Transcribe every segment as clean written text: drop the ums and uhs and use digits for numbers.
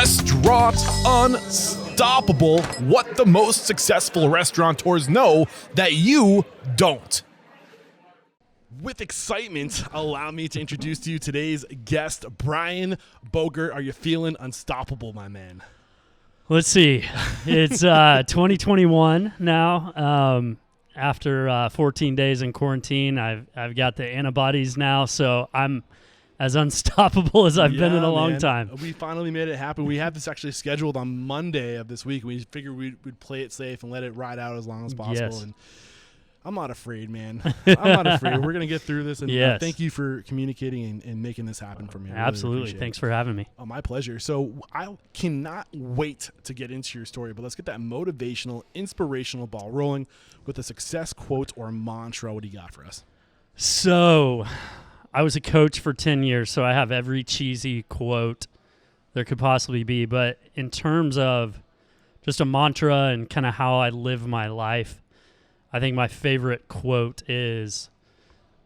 Restaurant Unstoppable. What the most successful restaurateurs know that you don't. With excitement, allow me to introduce to you today's guest, Brian Bogert. Are you feeling unstoppable, my man? Let's see. It's 2021 now. After 14 days in quarantine, I've got the antibodies now, so I'm as unstoppable as I've been in a long time. We finally made it happen. We had this actually scheduled on Monday of this week. We figured we'd play it safe and let it ride out as long as possible. Yes. And I'm not afraid, man. I'm not afraid. We're going to get through this. And Yes. Thank you for communicating and making this happen for me. I really Absolutely. appreciate Thanks it. for having me. Oh, my pleasure. So I cannot wait to get into your story, but let's get that motivational, inspirational ball rolling with a success quote or mantra. What do you got for us? So I was a coach for 10 years, so I have every cheesy quote there could possibly be. But in terms of just a mantra and kind of how I live my life, I think my favorite quote is,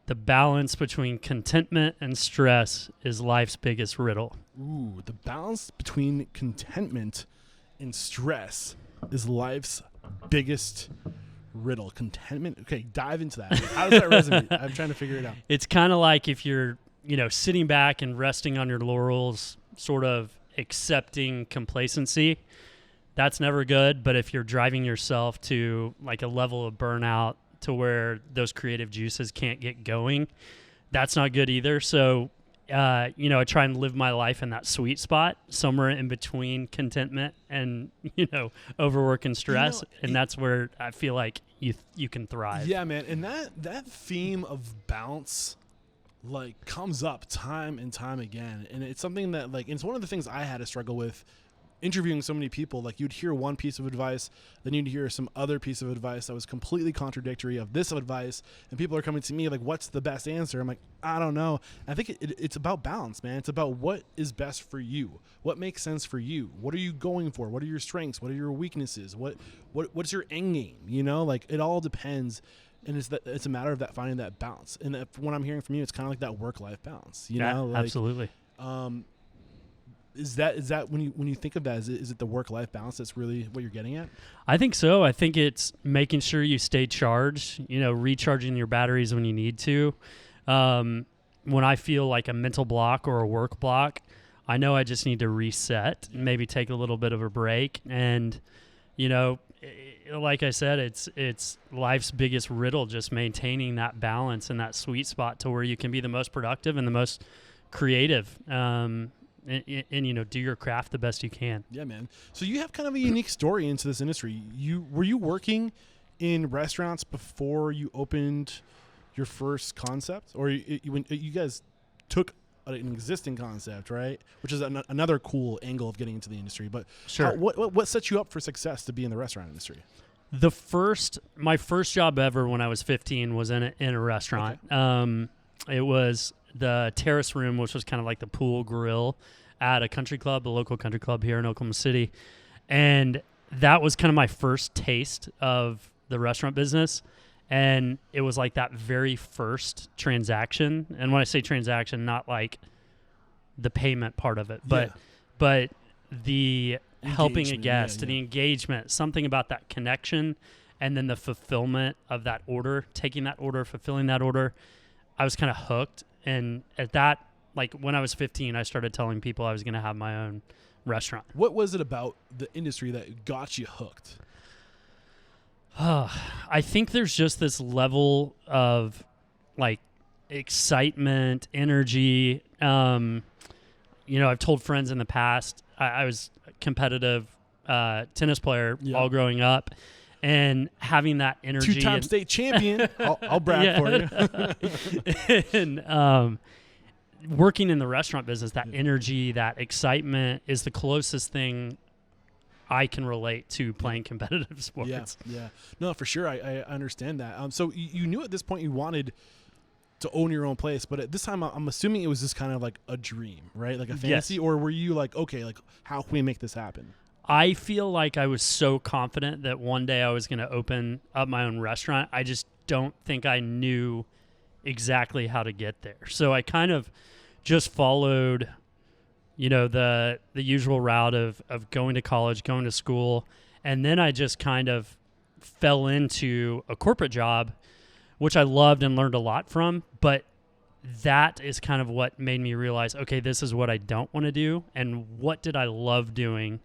"The balance between contentment and stress is life's biggest riddle." Ooh, the balance between contentment and stress is life's biggest riddle. Contentment. Okay, dive into that. How does that resonate? I'm trying to figure it out. It's kind of like if you're, sitting back and resting on your laurels, sort of accepting complacency. That's never good. But if you're driving yourself to like a level of burnout to where those creative juices can't get going, that's not good either. So, I try and live my life in that sweet spot, somewhere in between contentment and, overwork and stress. And that's where I feel like you can thrive. Yeah, man. And that theme of balance comes up time and time again. And it's something that it's one of the things I had to struggle with interviewing so many people. You'd hear one piece of advice, then you'd hear some other piece of advice that was completely contradictory of this advice, and people are coming to me what's the best answer? I'm like, I don't know. I think it's about balance, man. It's about what is best for you, what makes sense for you, what are you going for, what are your strengths, what are your weaknesses, what's your end game, it all depends. And it's a matter of that, finding that balance. And what I'm hearing from you, it's kind of like that work-life balance, Absolutely. Is that when you think of that, is it the work-life balance that's really what you're getting at? I think so. I think it's making sure you stay charged, recharging your batteries when you need to. When I feel like a mental block or a work block, I know I just need to reset and maybe take a little bit of a break. And, like I said, it's life's biggest riddle, just maintaining that balance and that sweet spot to where you can be the most productive and the most creative. And do your craft the best you can. Yeah, man. So you have kind of a unique story into this industry. Were you working in restaurants before you opened your first concept, or when you guys took an existing concept, right? Which is another cool angle of getting into the industry. But sure, what set you up for success to be in the restaurant industry? My first job ever when I was 15 was in a restaurant. Okay. It was the terrace room, which was kind of like the pool grill at a country club, a local country club here in Oklahoma City. And that was kind of my first taste of the restaurant business. And it was like that very first transaction. And when I say transaction, not like the payment part of it, but the helping a guest, the engagement, something about that connection, and then the fulfillment of that order, taking that order, fulfilling that order. I was kind of hooked. And at that, when I was 15, I started telling people I was going to have my own restaurant. What was it about the industry that got you hooked? I think there's just this level of excitement, energy. I've told friends in the past, I was a competitive tennis player all growing up. And having that energy. 2-time state champion. I'll brag for you. And working in the restaurant business, that energy, that excitement is the closest thing I can relate to playing competitive sports. Yeah. No, for sure. I understand that. So you knew at this point you wanted to own your own place, but at this time I'm assuming it was just kind of like a dream, right? Like a fantasy? Yes. Or were you okay, how can we make this happen? I feel like I was so confident that one day I was going to open up my own restaurant. I just don't think I knew exactly how to get there. So I kind of just followed the usual route of going to college, going to school. And then I just kind of fell into a corporate job, which I loved and learned a lot from. But that is kind of what made me realize, okay, this is what I don't want to do. And what did I love doing?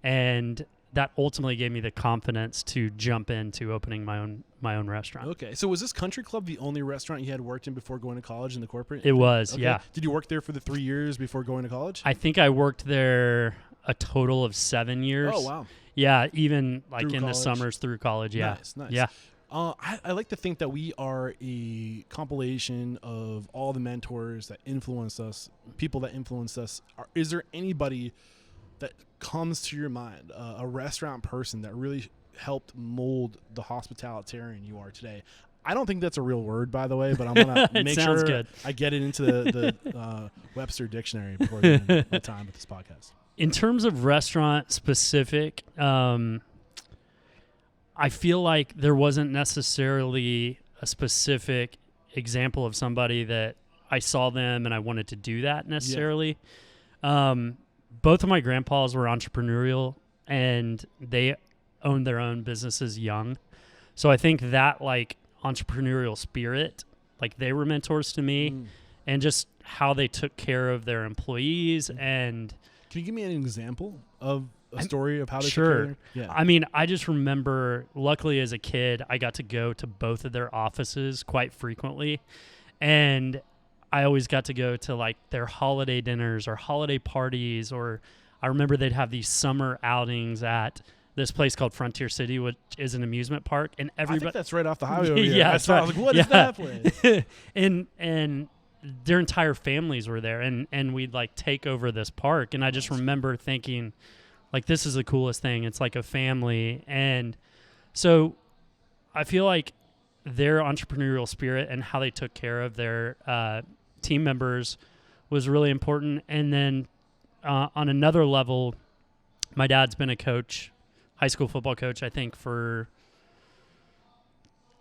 And that ultimately gave me the confidence to jump into opening my own restaurant. Okay. So was this Country Club the only restaurant you had worked in before going to college in the corporate? It was, okay. yeah. Did you work there for the 3 years before going to college? I think I worked there a total of 7 years. Oh, wow. Yeah, even like Through in college? the summers through college, yeah. Nice. Yeah. I like to think that we are a compilation of all the mentors that influenced us, people that influenced us. Is there anybody that comes to your mind, a restaurant person that really helped mold the hospitalitarian you are today? I don't think that's a real word, by the way, but I'm going to make sure good. I get it into the Webster dictionary before the end of my time with this podcast. In terms of restaurant specific, I feel like there wasn't necessarily a specific example of somebody that I saw them and I wanted to do that necessarily. Yeah. Both of my grandpas were entrepreneurial and they owned their own businesses young. So I think that like entrepreneurial spirit, like they were mentors to me and just how they took care of their employees. And can you give me an example of a story of how they sure. took care? Yeah. I mean, I just remember, luckily as a kid, I got to go to both of their offices quite frequently. And I always got to go to like their holiday dinners or holiday parties, or I remember they'd have these summer outings at this place called Frontier City, which is an amusement park, and everybody. I think that's right off the highway over here. Yeah, I was like, what is that place? and their entire families were there, and we'd like take over this park, and I just remember thinking, like, this is the coolest thing. It's like a family, and so I feel like their entrepreneurial spirit and how they took care of their team members was really important. And then on another level, my dad's been a coach, high school football coach, I think for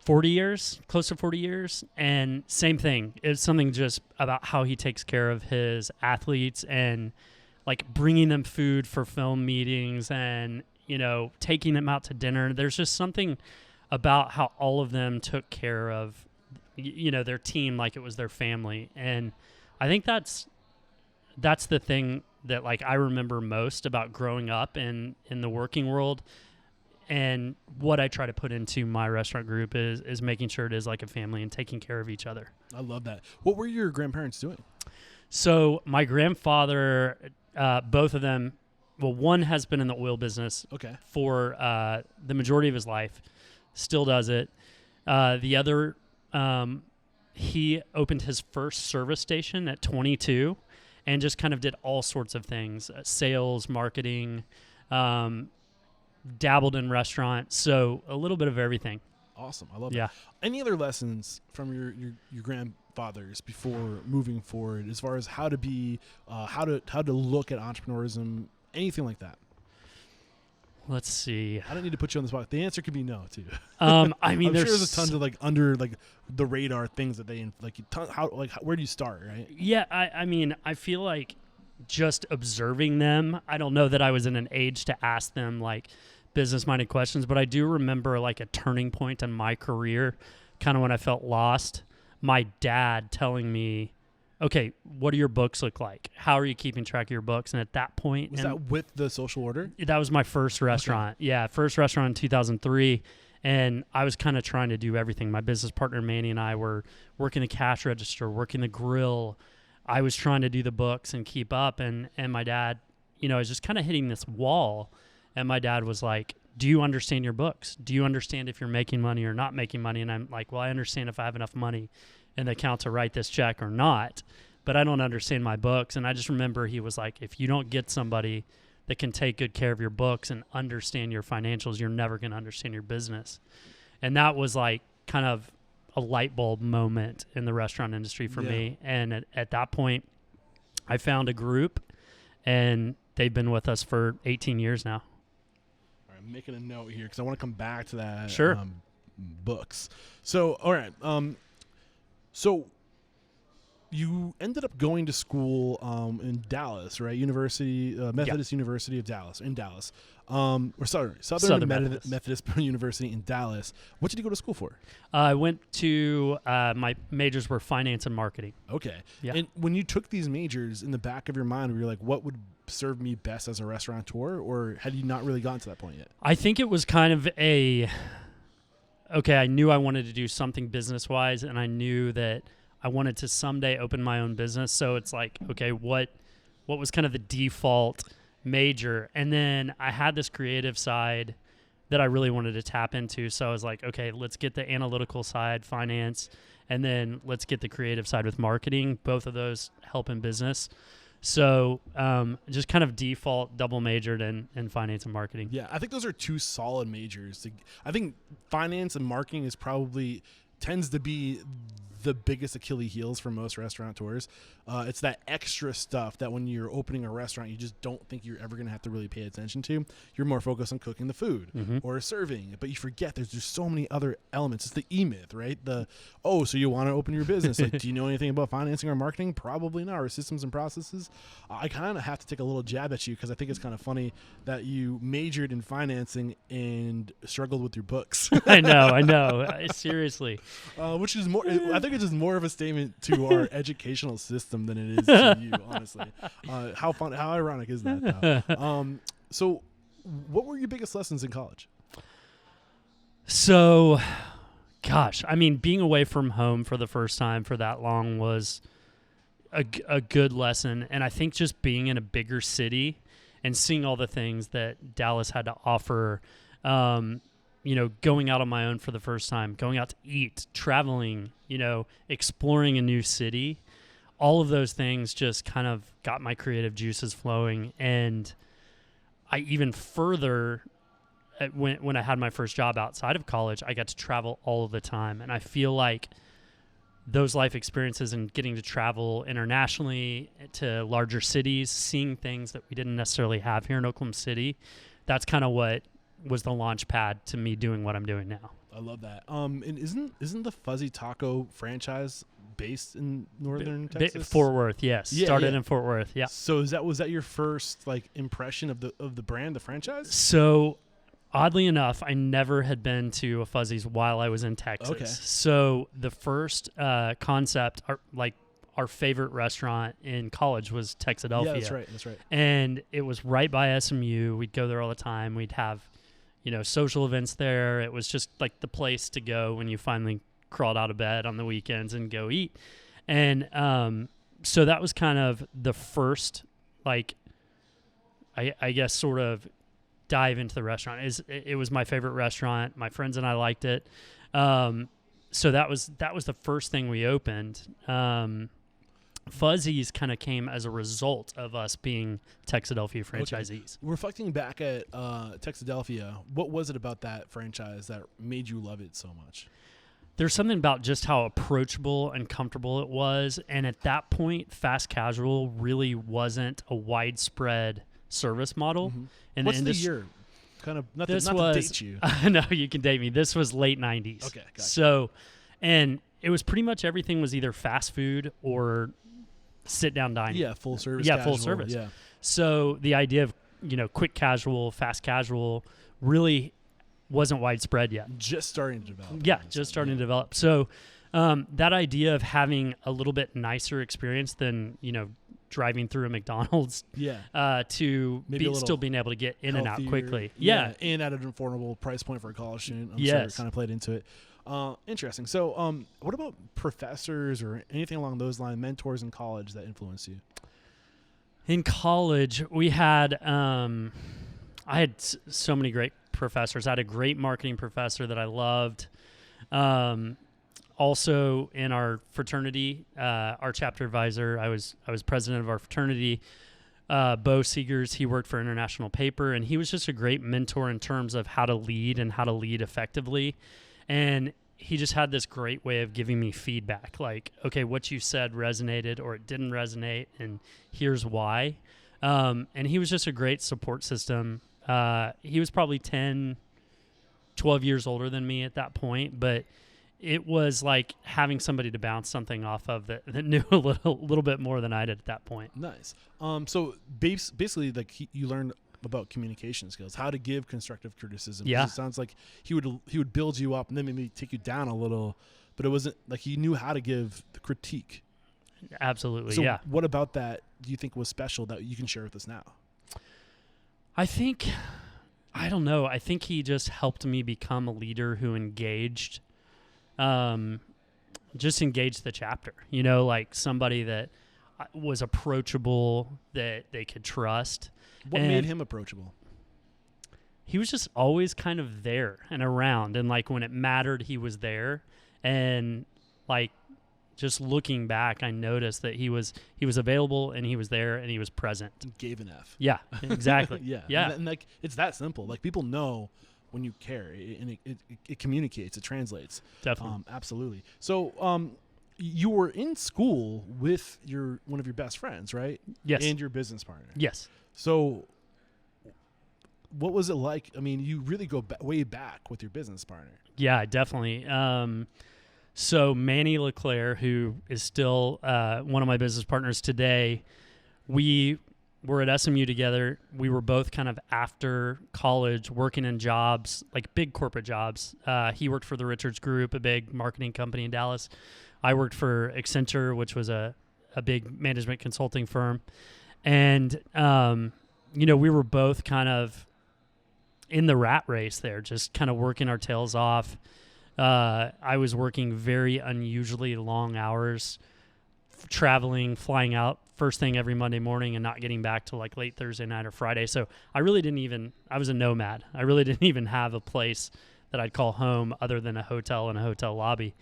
40 years, close to 40 years. And same thing. It's something just about how he takes care of his athletes and like bringing them food for film meetings and, taking them out to dinner. There's just something about how all of them took care of, their team like it was their family. And I think that's the thing that like I remember most about growing up in the working world. And what I try to put into my restaurant group is making sure it is like a family and taking care of each other. I love that. What were your grandparents doing? So my grandfather, both of them, well, one has been in the oil business for the majority of his life, still does it. The other, he opened his first service station at 22 and just kind of did all sorts of things, sales, marketing, dabbled in restaurants, so a little bit of everything. Awesome. I love that. Any other lessons from your grandfathers before moving forward as far as how to be, how to look at entrepreneurism, anything like that? Let's see. I don't need to put you on the spot. The answer could be no too. I mean, I'm sure there's a tons of like under like the radar things that they like. Where do you start? Right? Yeah. I mean, I feel like just observing them. I don't know that I was in an age to ask them like business-minded questions, but I do remember like a turning point in my career, kind of when I felt lost. My dad telling me, okay, what do your books look like? How are you keeping track of your books? And at that point... Was that with the social order? That was my first restaurant. Okay. Yeah, first restaurant in 2003. And I was kind of trying to do everything. My business partner, Manny, and I were working the cash register, working the grill. I was trying to do the books and keep up. And my dad, was just kind of hitting this wall. And my dad was like, do you understand your books? Do you understand if you're making money or not making money? And I'm like, well, I understand if I have enough money in the account to write this check or not, but I don't understand my books. And I just remember he was like, if you don't get somebody that can take good care of your books and understand your financials, you're never going to understand your business. And that was like kind of a light bulb moment in the restaurant industry for me. And at that point, I found a group, and they've been with us for 18 years now. All right, I'm making a note here because I want to come back to that. Sure. Books. So, all right. So you ended up going to school in Dallas, right? Methodist University of Dallas, in Dallas. Southern Methodist University in Dallas. What did you go to school for? I went to, my majors were finance and marketing. Okay. Yeah. And when you took these majors, in the back of your mind, were you like, what would serve me best as a restaurateur? Or had you not really gotten to that point yet? I think it was kind of I knew I wanted to do something business-wise, and I knew that I wanted to someday open my own business. So it's like, okay, what was kind of the default major? And then I had this creative side that I really wanted to tap into. So I was like, okay, let's get the analytical side, finance, and then let's get the creative side with marketing. Both of those help in business. So just kind of default double majored in finance and marketing. Yeah, I think those are two solid majors. I think finance and marketing tends to be the biggest Achilles heels for most restaurateurs. It's that extra stuff that when you're opening a restaurant, you just don't think you're ever going to have to really pay attention to. You're more focused on cooking the food or serving, but you forget there's just so many other elements. It's the E-myth, right? So you want to open your business. Like, do you know anything about financing or marketing? Probably not. Or systems and processes. I kind of have to take a little jab at you because I think it's kind of funny that you majored in financing and struggled with your books. I know. Seriously. Which is more, I think it's just more of a statement to our educational system than it is to you, honestly. How ironic is that, though? So what were your biggest lessons in college? So, gosh, I mean, being away from home for the first time for that long was a good lesson. And I think just being in a bigger city and seeing all the things that Dallas had to offer, going out on my own for the first time, going out to eat, traveling, exploring a new city, all of those things just kind of got my creative juices flowing. And I even further, when I had my first job outside of college, I got to travel all of the time. And I feel like those life experiences and getting to travel internationally to larger cities, seeing things that we didn't necessarily have here in Oklahoma City, that's kind of what was the launch pad to me doing what I'm doing now. I love that. And isn't the Fuzzy Taco franchise based in northern Texas? Fort Worth, yes. Started in Fort Worth, yeah. So was that your first impression of the brand, the franchise? So oddly enough, I never had been to a Fuzzy's while I was in Texas. Okay. So the first concept, our favorite restaurant in college was Texadelphia. Yeah, that's right. And it was right by SMU. We'd go there all the time. We'd have social events there. It was just like the place to go when you finally crawled out of bed on the weekends and go eat. And so that was kind of the first, I guess, sort of dive into the restaurant. It was my favorite restaurant. My friends and I liked it. So that was the first thing we opened. Fuzzy's kind of came as a result of us being Texadelphia franchisees. Okay. Reflecting back at Texadelphia, what was it about that franchise that made you love it so much? There's something about just how approachable and comfortable it was. And at that point, fast casual really wasn't a widespread service model. Mm-hmm. What's the year? Kind of not to date you. No, you can date me. This was late 90s. Okay, gotcha. So, and it was pretty much everything was either fast food or sit-down dining. Yeah, full service. Yeah, casual, full service. Yeah. So the idea of, quick casual, fast casual really wasn't widespread yet. Just starting to develop. Yeah, just starting to develop. So that idea of having a little bit nicer experience than, driving through a McDonald's to still being able to get in and out quickly. Yeah. And at an affordable price point for a college student. I'm sure it kind of played into it. Interesting. So what about professors or anything along those lines, mentors in college that influenced you? In college, we had I had so many great professors. I had a great marketing professor that I loved. Also in our fraternity, our chapter advisor, I was president of our fraternity. Bo Seegers, he worked for International Paper, and he was just a great mentor in terms of how to lead and how to lead effectively. And he just had this great way of giving me feedback, like, okay, what you said resonated or it didn't resonate, and here's why. And he was just a great support system. He was probably 10, 12 years older than me at that point, but it was like having somebody to bounce something off of that knew a little bit more than I did at that point. Nice. So basically, like you learned about communication skills, how to give constructive criticism. Yeah. It sounds like he would build you up and then maybe take you down a little, but it wasn't like he knew how to give the critique. Absolutely. So yeah. What about that do you think was special that you can share with us now? I don't know. I think he just helped me become a leader who engaged, just engaged the chapter, like somebody that was approachable, that they could trust. What made him approachable? He was just always kind of there and around. And like when it mattered, he was there. And like just looking back, I noticed that he was available and he was there and he was present. Gave an F. Yeah, exactly. Yeah. Yeah. And like, it's that simple. Like people know when you care and it communicates, it translates. Definitely. Absolutely. So, you were in school with one of your best friends, right? Yes. And your business partner. Yes. So what was it like? I mean, you really go way back with your business partner. Yeah, definitely. So Manny LeClaire, who is still one of my business partners today, we were at SMU together. We were both kind of after college working in jobs, like big corporate jobs. He worked for the Richards Group, a big marketing company in Dallas. I worked for Accenture, which was a big management consulting firm. And, we were both kind of in the rat race there, just kind of working our tails off. I was working very unusually long hours, traveling, flying out first thing every Monday morning and not getting back till like late Thursday night or Friday. So I was a nomad. I really didn't even have a place that I'd call home other than a hotel and a hotel lobby.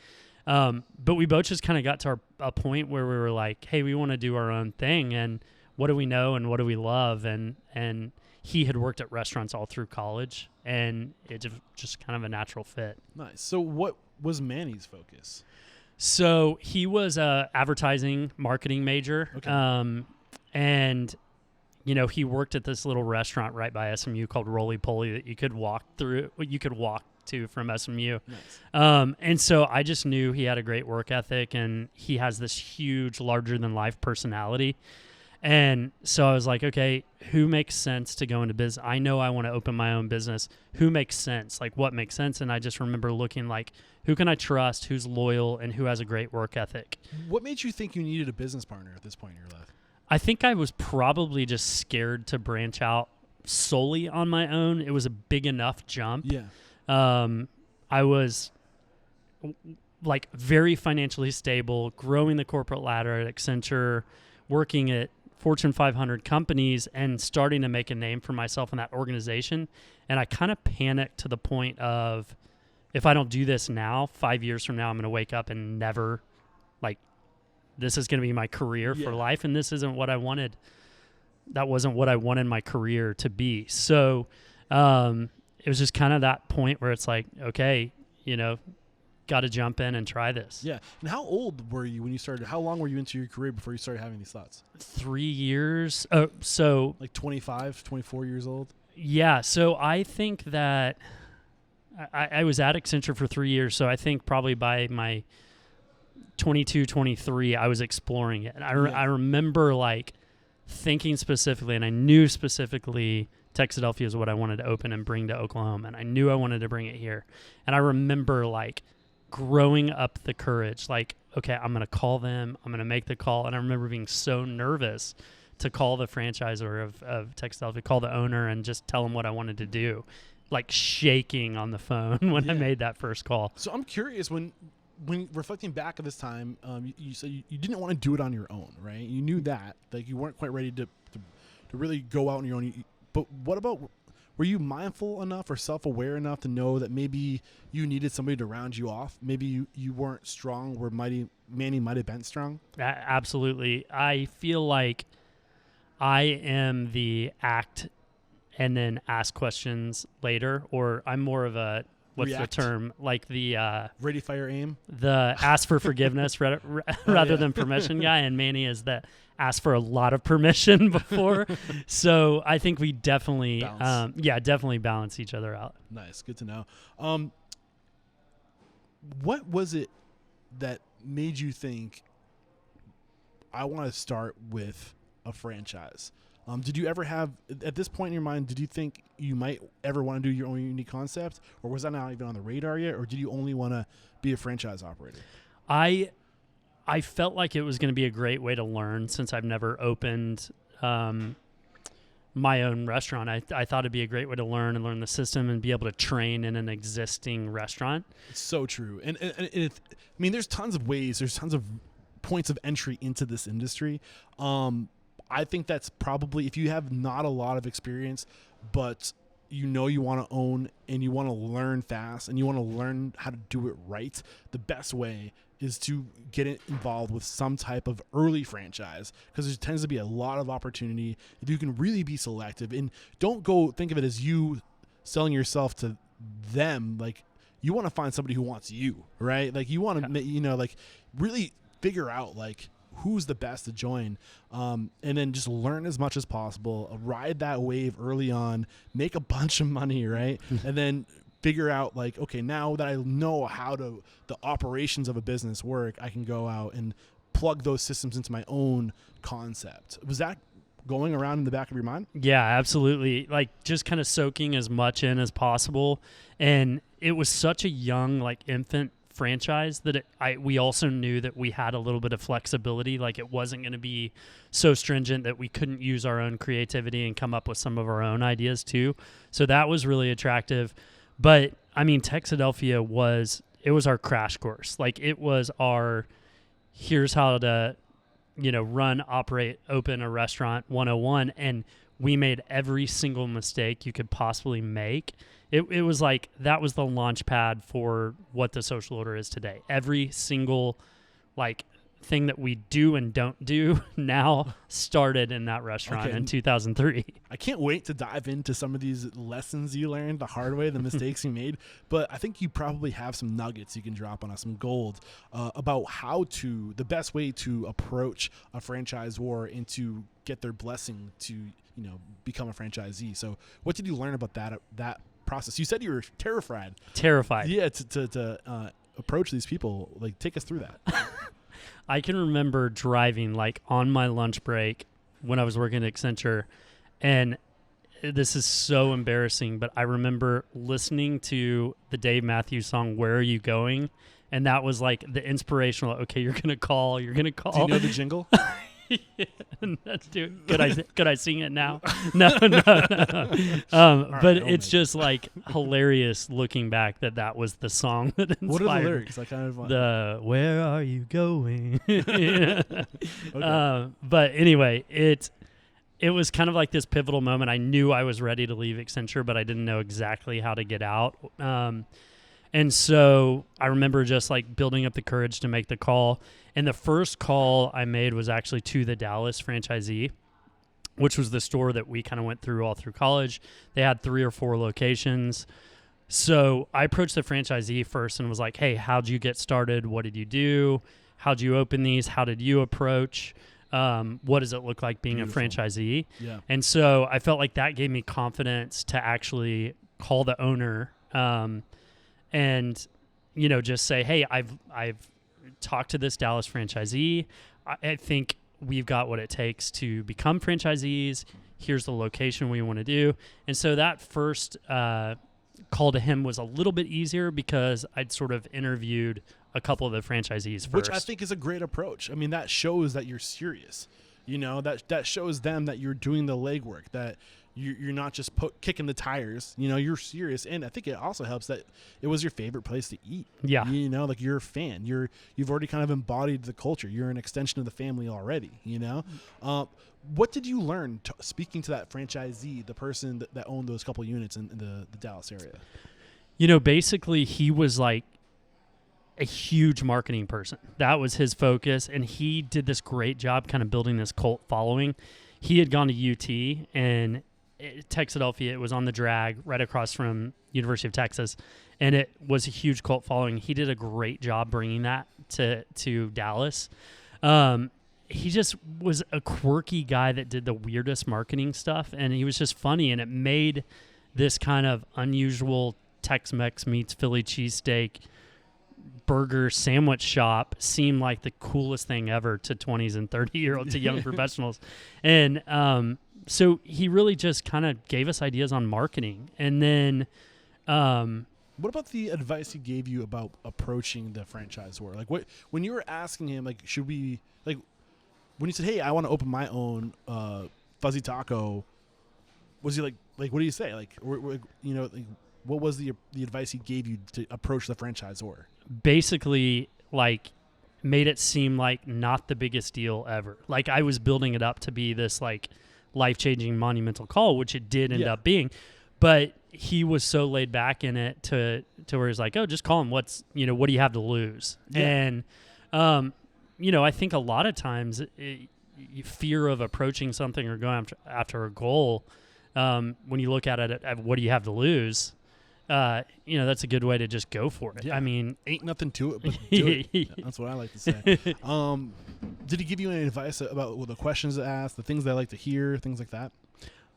But we both just kind of got to a point where we were like, hey, we want to do our own thing. And what do we know and what do we love? And he had worked at restaurants all through college, and it just kind of a natural fit. Nice. So what was Manny's focus? So he was a advertising marketing major. Okay. And he worked at this little restaurant right by SMU called Roly Poly that you could walk to from SMU. Nice. And so I just knew he had a great work ethic, and he has this huge, larger than life personality. And so I was like, okay, who makes sense to go into business? I know I want to open my own business. Who makes sense? Like, what makes sense? And I just remember looking like, who can I trust? Who's loyal and who has a great work ethic? What made you think you needed a business partner at this point in your life? I think I was probably just scared to branch out solely on my own. It was a big enough jump. Yeah. I was like very financially stable, growing the corporate ladder at Accenture, working at Fortune 500 companies and starting to make a name for myself in that organization. And I kind of panicked to the point of, if I don't do this now, 5 years from now, I'm going to wake up and never, like, this is going to be my career for life. And this isn't what I wanted. That wasn't what I wanted my career to be. So it was just kind of that point where it's like, okay, got to jump in and try this. Yeah. And how old were you when you started? How long were you into your career before you started having these thoughts? 3 years. Oh, so like 25, 24 years old? Yeah. So I think that I was at Accenture for 3 years. So I think probably by my 22, 23, I was exploring it. And I remember like thinking specifically, and I knew specifically Texadelphia is what I wanted to open and bring to Oklahoma. And I knew I wanted to bring it here. And I remember like growing up the courage, like, okay, I'm going to call them. I'm going to make the call. And I remember being so nervous to call the franchisor of Texadelphia, call the owner and just tell him what I wanted to do, like shaking on the phone when I made that first call. So I'm curious, when reflecting back at this time, you said you didn't want to do it on your own, right? You knew that, like you weren't quite ready to really go out on your own. But what about, were you mindful enough or self-aware enough to know that maybe you needed somebody to round you off? Maybe you weren't strong where Manny might have been strong? Absolutely. I feel like I am the act and then ask questions later, or I'm more of a, what's React. the term? Like the ready, fire, aim? The ask for forgiveness rather than permission guy, and Manny is that ask for a lot of permission before. So I think we definitely, definitely balance each other out. Nice, good to know. what was it that made you think I want to start with a franchise? Did you ever have, at this point in your mind, did you think you might ever want to do your own unique concept, or was that not even on the radar yet, or did you only want to be a franchise operator? I felt like it was going to be a great way to learn since I've never opened my own restaurant. I thought it'd be a great way to learn the system and be able to train in an existing restaurant. It's so true. And there's tons of ways, there's tons of points of entry into this industry. I think that's probably, if you have not a lot of experience, but you want to own and you want to learn fast and you want to learn how to do it right, the best way is to get involved with some type of early franchise, because there tends to be a lot of opportunity if you can really be selective. And don't go think of it as you selling yourself to them. Like, you want to find somebody who wants you, right? Like, you want to, really figure out, like, who's the best to join, and then just learn as much as possible, ride that wave early on, make a bunch of money, right? And then figure out, like, okay, now that I know how the operations of a business work, I can go out and plug those systems into my own concept. Was that going around in the back of your mind? Yeah, absolutely. Like, just kind of soaking as much in as possible. And it was such a young, like, infant franchise that we also knew that we had a little bit of flexibility. Like, it wasn't going to be so stringent that we couldn't use our own creativity and come up with some of our own ideas too. So that was really attractive. But I mean, Texadelphia was our crash course. Like, it was our, here's how to, run, operate, open a restaurant 101. And we made every single mistake you could possibly make. It was like, that was the launch pad for what the social order is today. Every single, like, thing that we do and don't do now started in that restaurant in 2003. I can't wait to dive into some of these lessons you learned the hard way, the mistakes you made. But I think you probably have some nuggets you can drop on us, some gold, about the best way to approach a franchisor and to get their blessing to, become a franchisee. So what did you learn about that process? You said you were terrified. Yeah, to approach these people. Like, take us through that. I can remember driving, like, on my lunch break when I was working at Accenture, and this is so embarrassing, but I remember listening to the Dave Matthews song, "Where Are You Going?" And that was, like, the inspirational, okay, you're going to call. Do you know the jingle? Yeah, could I sing it now? No. But it's just, like, hilarious looking back that was the song that inspired. What are the lyrics? I kind of the "Where are you going?" Okay. But anyway, it was kind of like this pivotal moment. I knew I was ready to leave Accenture, but I didn't know exactly how to get out. And so I remember just, like, building up the courage to make the call. And the first call I made was actually to the Dallas franchisee, which was the store that we kind of went through all through college. They had 3 or 4 locations. So I approached the franchisee first and was like, hey, how'd you get started? What did you do? How'd you open these? How did you approach? What does it look like being a franchisee? Yeah. And so I felt like that gave me confidence to actually call the owner and, just say, hey, I've talked to this Dallas franchisee. I think we've got what it takes to become franchisees. Here's the location we want to do. And so that first call to him was a little bit easier because I'd sort of interviewed a couple of the franchisees first. Which I think is a great approach. I mean, that shows that you're serious. That shows them that you're doing the legwork, that you're not just kicking the tires. You're serious. And I think it also helps that it was your favorite place to eat. Yeah. Like, you're a fan. You've already kind of embodied the culture. You're an extension of the family already, What did you learn speaking to that franchisee, the person that owned those couple units in the Dallas area? Basically he was like a huge marketing person. That was his focus. And he did this great job kind of building this cult following. He had gone to UT and Texadelphia. It was on the drag right across from University of Texas. And it was a huge cult following. He did a great job bringing that to Dallas. He just was a quirky guy that did the weirdest marketing stuff. And he was just funny. And it made this kind of unusual Tex-Mex meets Philly cheesesteak burger sandwich shop seem like the coolest thing ever to 20s and 30-year-olds, to young professionals. And so he really just kind of gave us ideas on marketing. And then what about the advice he gave you about approaching the franchisor? Like, what when you were asking him, like, should we, like, when he said, "Hey, I want to open my own fuzzy taco," was he like, what do you say? Like, you know, like, what was the advice he gave you to approach the franchisor? Basically, like, made it seem like not the biggest deal ever. Like, I was building it up to be this like life-changing monumental call, which it did end up being. But he was so laid back in it to where he's like, oh, just call him. What do you have to lose? Yeah. And, I think a lot of times fear of approaching something or going after a goal, when you look at it at what do you have to lose, that's a good way to just go for it. Yeah. I mean, ain't nothing to it, but do it. Yeah, that's what I like to say. Did he give you any advice about the questions to ask, the things they like to hear, things like that?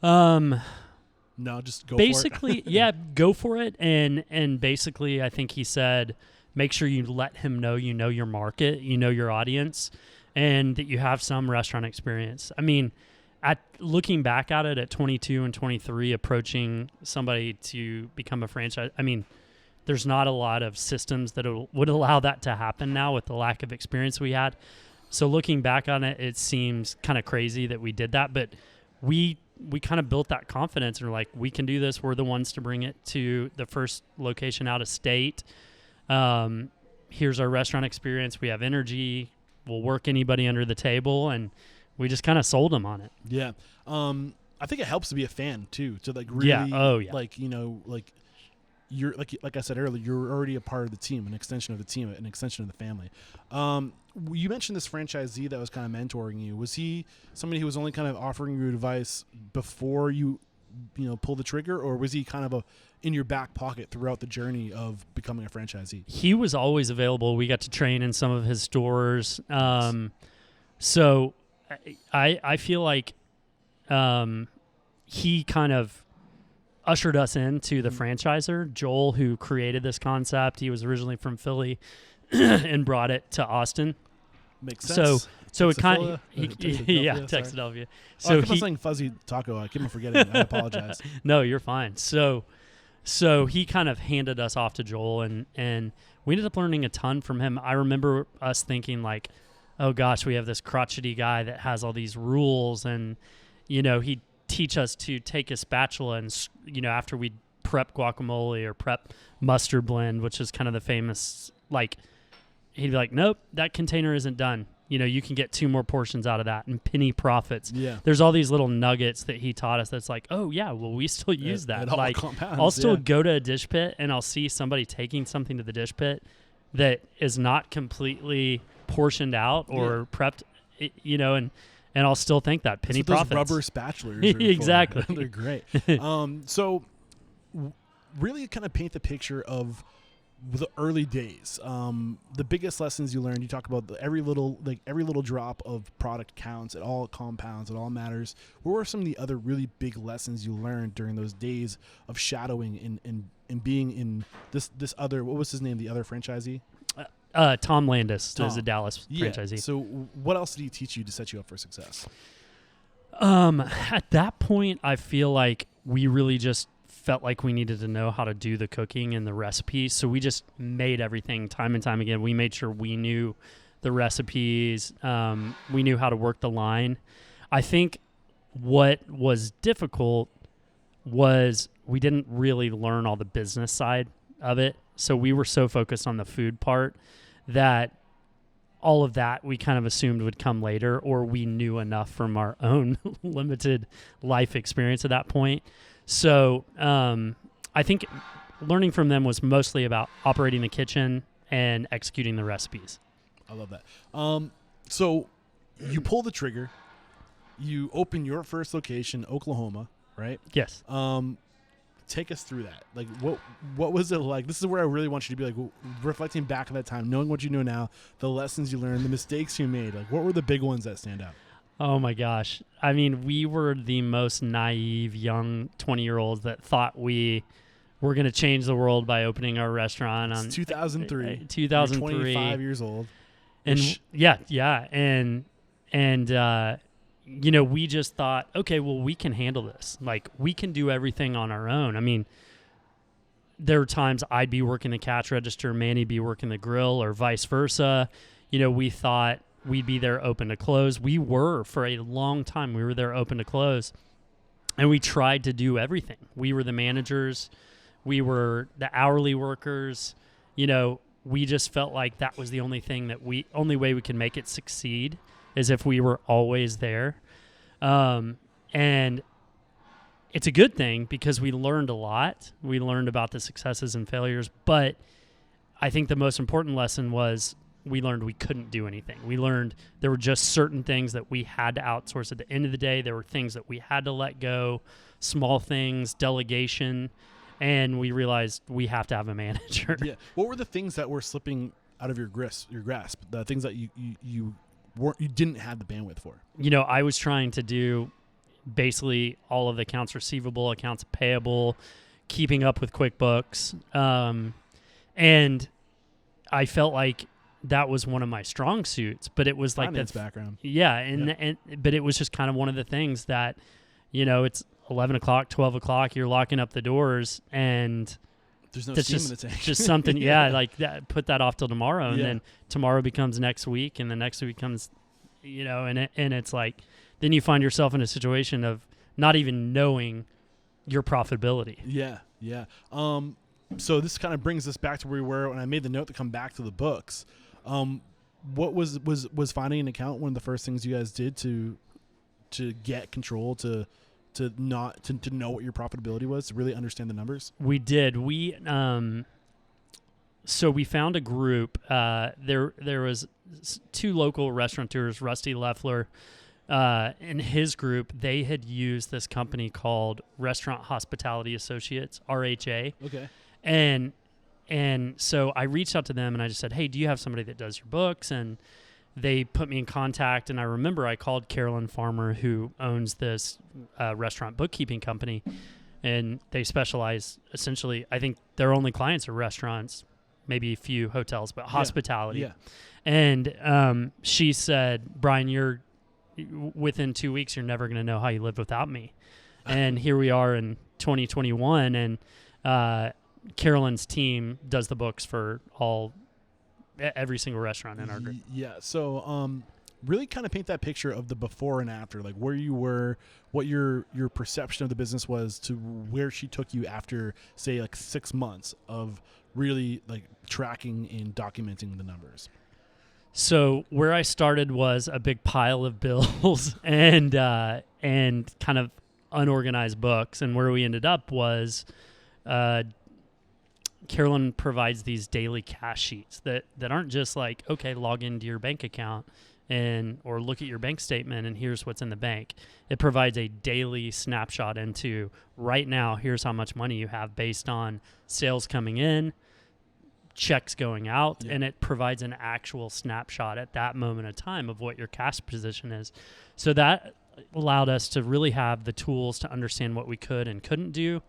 No, just go basically, for it. Yeah, go for it. And basically, I think he said, make sure you let him know you know your market, you know your audience, and that you have some restaurant experience. I mean, looking back at it at 22 and 23, approaching somebody to become a franchise, I mean, there's not a lot of systems that would allow that to happen now with the lack of experience we had. So looking back on it, it seems kind of crazy that we did that, but we kind of built that confidence and we're like, we can do this. We're the ones to bring it to the first location out of state. Here's our restaurant experience. We have energy. We'll work anybody under the table. And we just kind of sold them on it. Yeah. I think it helps to be a fan too, to like really, like, like you're like I said earlier, you're already a part of the team, an extension of the team, an extension of the family. You mentioned this franchisee that was kind of mentoring you. Was he somebody who was only kind of offering you advice before you pull the trigger, or was he kind of in your back pocket throughout the journey of becoming a franchisee? He was always available. We got to train in some of his stores. So I feel like he kind of ushered us into the franchisor, Joel, who created this concept. He was originally from Philly and brought it to Austin. Makes sense. So it kind of, Texadelphia. So I keep on saying fuzzy taco. I keep on forgetting. I apologize. No, you're fine. So he kind of handed us off to Joel, and we ended up learning a ton from him. I remember us thinking like, oh gosh, we have this crotchety guy that has all these rules, and he'd teach us to take a spatula and after we'd prep guacamole or prep mustard blend, which is kind of the famous, like, he'd be like, nope, that container isn't done. You can get 2 more portions out of that, and penny profits. Yeah. There's all these little nuggets that he taught us that's like, oh yeah, well, we still use that. Like, I'll still go to a dish pit and I'll see somebody taking something to the dish pit that is not completely portioned out or prepped, and I'll still think that penny profits. Those rubber spatulas. Exactly. They're great. So really kind of paint the picture of the early days. The biggest lessons you learned, you talk about every little drop of product counts. It all compounds. It all matters. What were some of the other really big lessons you learned during those days of shadowing and being in this other, what was his name, the other franchisee? Tom Landis is a Dallas franchisee. So what else did he teach you to set you up for success? At that point, I feel like we really just felt like we needed to know how to do the cooking and the recipes. So we just made everything time and time again. We made sure we knew the recipes. We knew how to work the line. I think what was difficult was we didn't really learn all the business side of it. So we were so focused on the food part that all of that we kind of assumed would come later, or we knew enough from our own limited life experience at that point. So I think learning from them was mostly about operating the kitchen and executing the recipes. I love that. So you pull the trigger, you open your first location, Oklahoma, right? Yes. Take us through that. Like, what was it like? This is where I really want you to be, like, reflecting back at that time, knowing what you know now, the lessons you learned, the mistakes you made. Like, what were the big ones that stand out? Oh my gosh. I mean, we were the most naive young 20-year-olds that thought we we're going to change the world by opening our restaurant on 2003. 2003. You're 25 years old. And yeah. And we just thought, okay, well, we can handle this. Like, we can do everything on our own. I mean, there were times I'd be working the cash register, Manny be working the grill, or vice versa. We thought we'd be there open to close. We were for a long time. We were there open to close. And we tried to do everything. We were the managers. We were the hourly workers. We just felt like that was the only way we could make it succeed is if we were always there. And it's a good thing because we learned a lot. We learned about the successes and failures. But I think the most important lesson was we learned we couldn't do anything. We learned there were just certain things that we had to outsource. At the end of the day, there were things that we had to let go, small things, delegation, and we realized we have to have a manager. Yeah. What were the things that were slipping out of your grasp? The things that you didn't have the bandwidth for? I was trying to do basically all of the accounts receivable, accounts payable, keeping up with QuickBooks, and I felt like that was one of my strong suits, but it was like finance background. Yeah, but it was just kind of one of the things that, it's 11 o'clock, 12 o'clock, you're locking up the doors, and there's no steam in the tank. Just something, like that. Put that off till tomorrow, and then tomorrow becomes next week, and the next week comes, and it's like, then you find yourself in a situation of not even knowing your profitability. Yeah. So this kind of brings us back to where we were when I made the note to come back to the books. What was finding an account one of the first things you guys did to get control, to know what your profitability was, to really understand the numbers? We did. So we found a group. There was two local restaurateurs, Rusty Leffler, and his group. They had used this company called Restaurant Hospitality Associates, RHA. Okay. And so I reached out to them and I just said, hey, do you have somebody that does your books? And they put me in contact. And I remember I called Carolyn Farmer, who owns this restaurant bookkeeping company. And they specialize essentially, I think their only clients are restaurants, maybe a few hotels, but hospitality. Yeah. And she said, Brian, within 2 weeks, you're never going to know how you lived without me. And here we are in 2021. And Carolyn's team does the books for every single restaurant in our group. Yeah. So, really kind of paint that picture of the before and after, like where you were, what your perception of the business was to where she took you after, say, like 6 months of really like tracking and documenting the numbers. So where I started was a big pile of bills and kind of unorganized books. And where we ended up was, Carolyn provides these daily cash sheets that aren't just like, okay, log into your bank account or look at your bank statement and here's what's in the bank. It provides a daily snapshot into right now, here's how much money you have based on sales coming in, checks going out, and it provides an actual snapshot at that moment of time of what your cash position is. So that allowed us to really have the tools to understand what we could and couldn't do.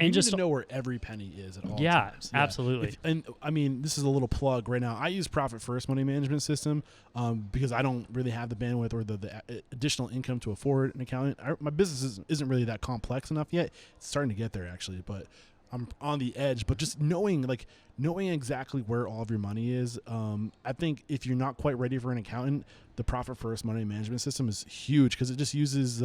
And just to know where every penny is at all times. Yeah, absolutely. And I mean, this is a little plug right now. I use Profit First money management system because I don't really have the bandwidth or the additional income to afford an accountant. My business isn't really that complex enough yet. It's starting to get there actually, but I'm on the edge. But just knowing exactly where all of your money is, I think if you're not quite ready for an accountant, the Profit First money management system is huge because it just uses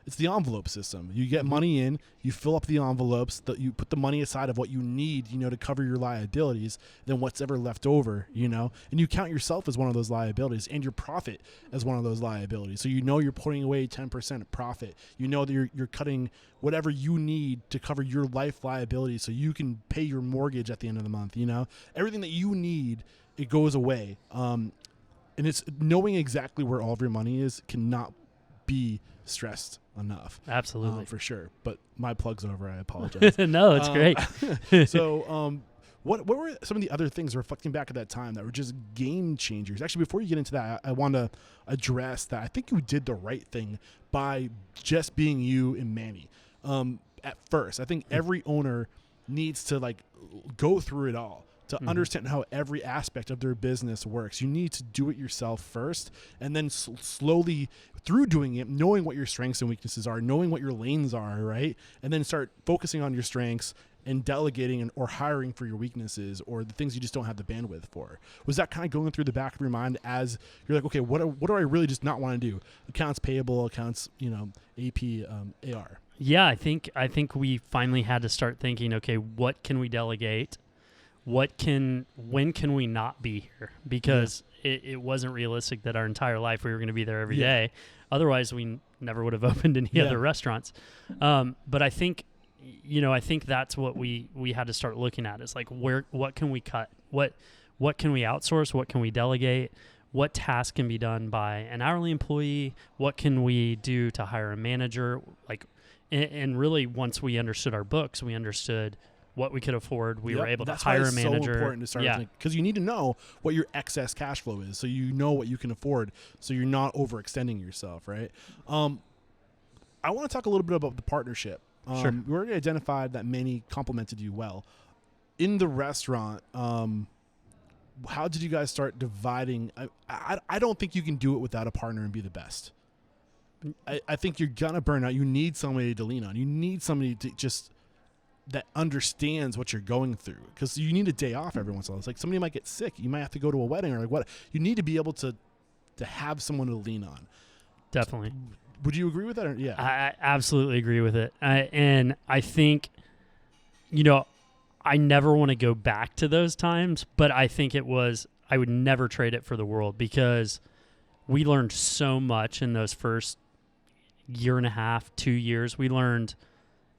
it's the envelope system. You get money in, you fill up the envelopes, you put the money aside of what you need, to cover your liabilities, then what's ever left over, and you count yourself as one of those liabilities and your profit as one of those liabilities. So you're putting away 10% of profit. That you're cutting whatever you need to cover your life liability so you can pay your mortgage at the end of the month. Everything that you need, it goes away. And it's knowing exactly where all of your money is cannot be stressed enough. Absolutely. For sure. But my plug's over. I apologize. No, it's great. So what were some of the other things reflecting back at that time that were just game changers? Actually, before you get into that, I want to address that I think you did the right thing by just being you and Manny. at first. I think every owner needs to like go through it all to understand how every aspect of their business works. You need to do it yourself first, and then slowly through doing it, knowing what your strengths and weaknesses are, knowing what your lanes are, right? And then start focusing on your strengths and delegating or hiring for your weaknesses or the things you just don't have the bandwidth for. Was that kind of going through the back of your mind as you're like, okay, what do I really just not want to do? Accounts payable, accounts, AP, AR. Yeah, I think we finally had to start thinking, okay, what can we delegate? When can we not be here? Because it wasn't realistic that our entire life we were going to be there every day. Otherwise, we never would have opened any other restaurants. But I think, I think that's what we had to start looking at is like, what can we cut? What can we outsource? What can we delegate? What task can be done by an hourly employee? What can we do to hire a manager? And really, once we understood our books, we understood what we could afford. We were able to hire a manager. That's so important to start because you need to know what your excess cash flow is, so you know what you can afford, so you're not overextending yourself, right? I want to talk a little bit about the partnership. Sure. We already identified that Manny complimented you well. In the restaurant, how did you guys start dividing? I don't think you can do it without a partner and be the best. I think you're going to burn out. You need somebody to lean on. You need somebody to just that understands what you're going through, because you need a day off every once in a while. It's like somebody might get sick. You might have to go to a wedding or like what. You need to be able to have someone to lean on. Definitely. Would you agree with that? Yeah, I absolutely agree with it. And I think, I never want to go back to those times, but I think I would never trade it for the world, because we learned so much in those first year and a half, 2 years. We learned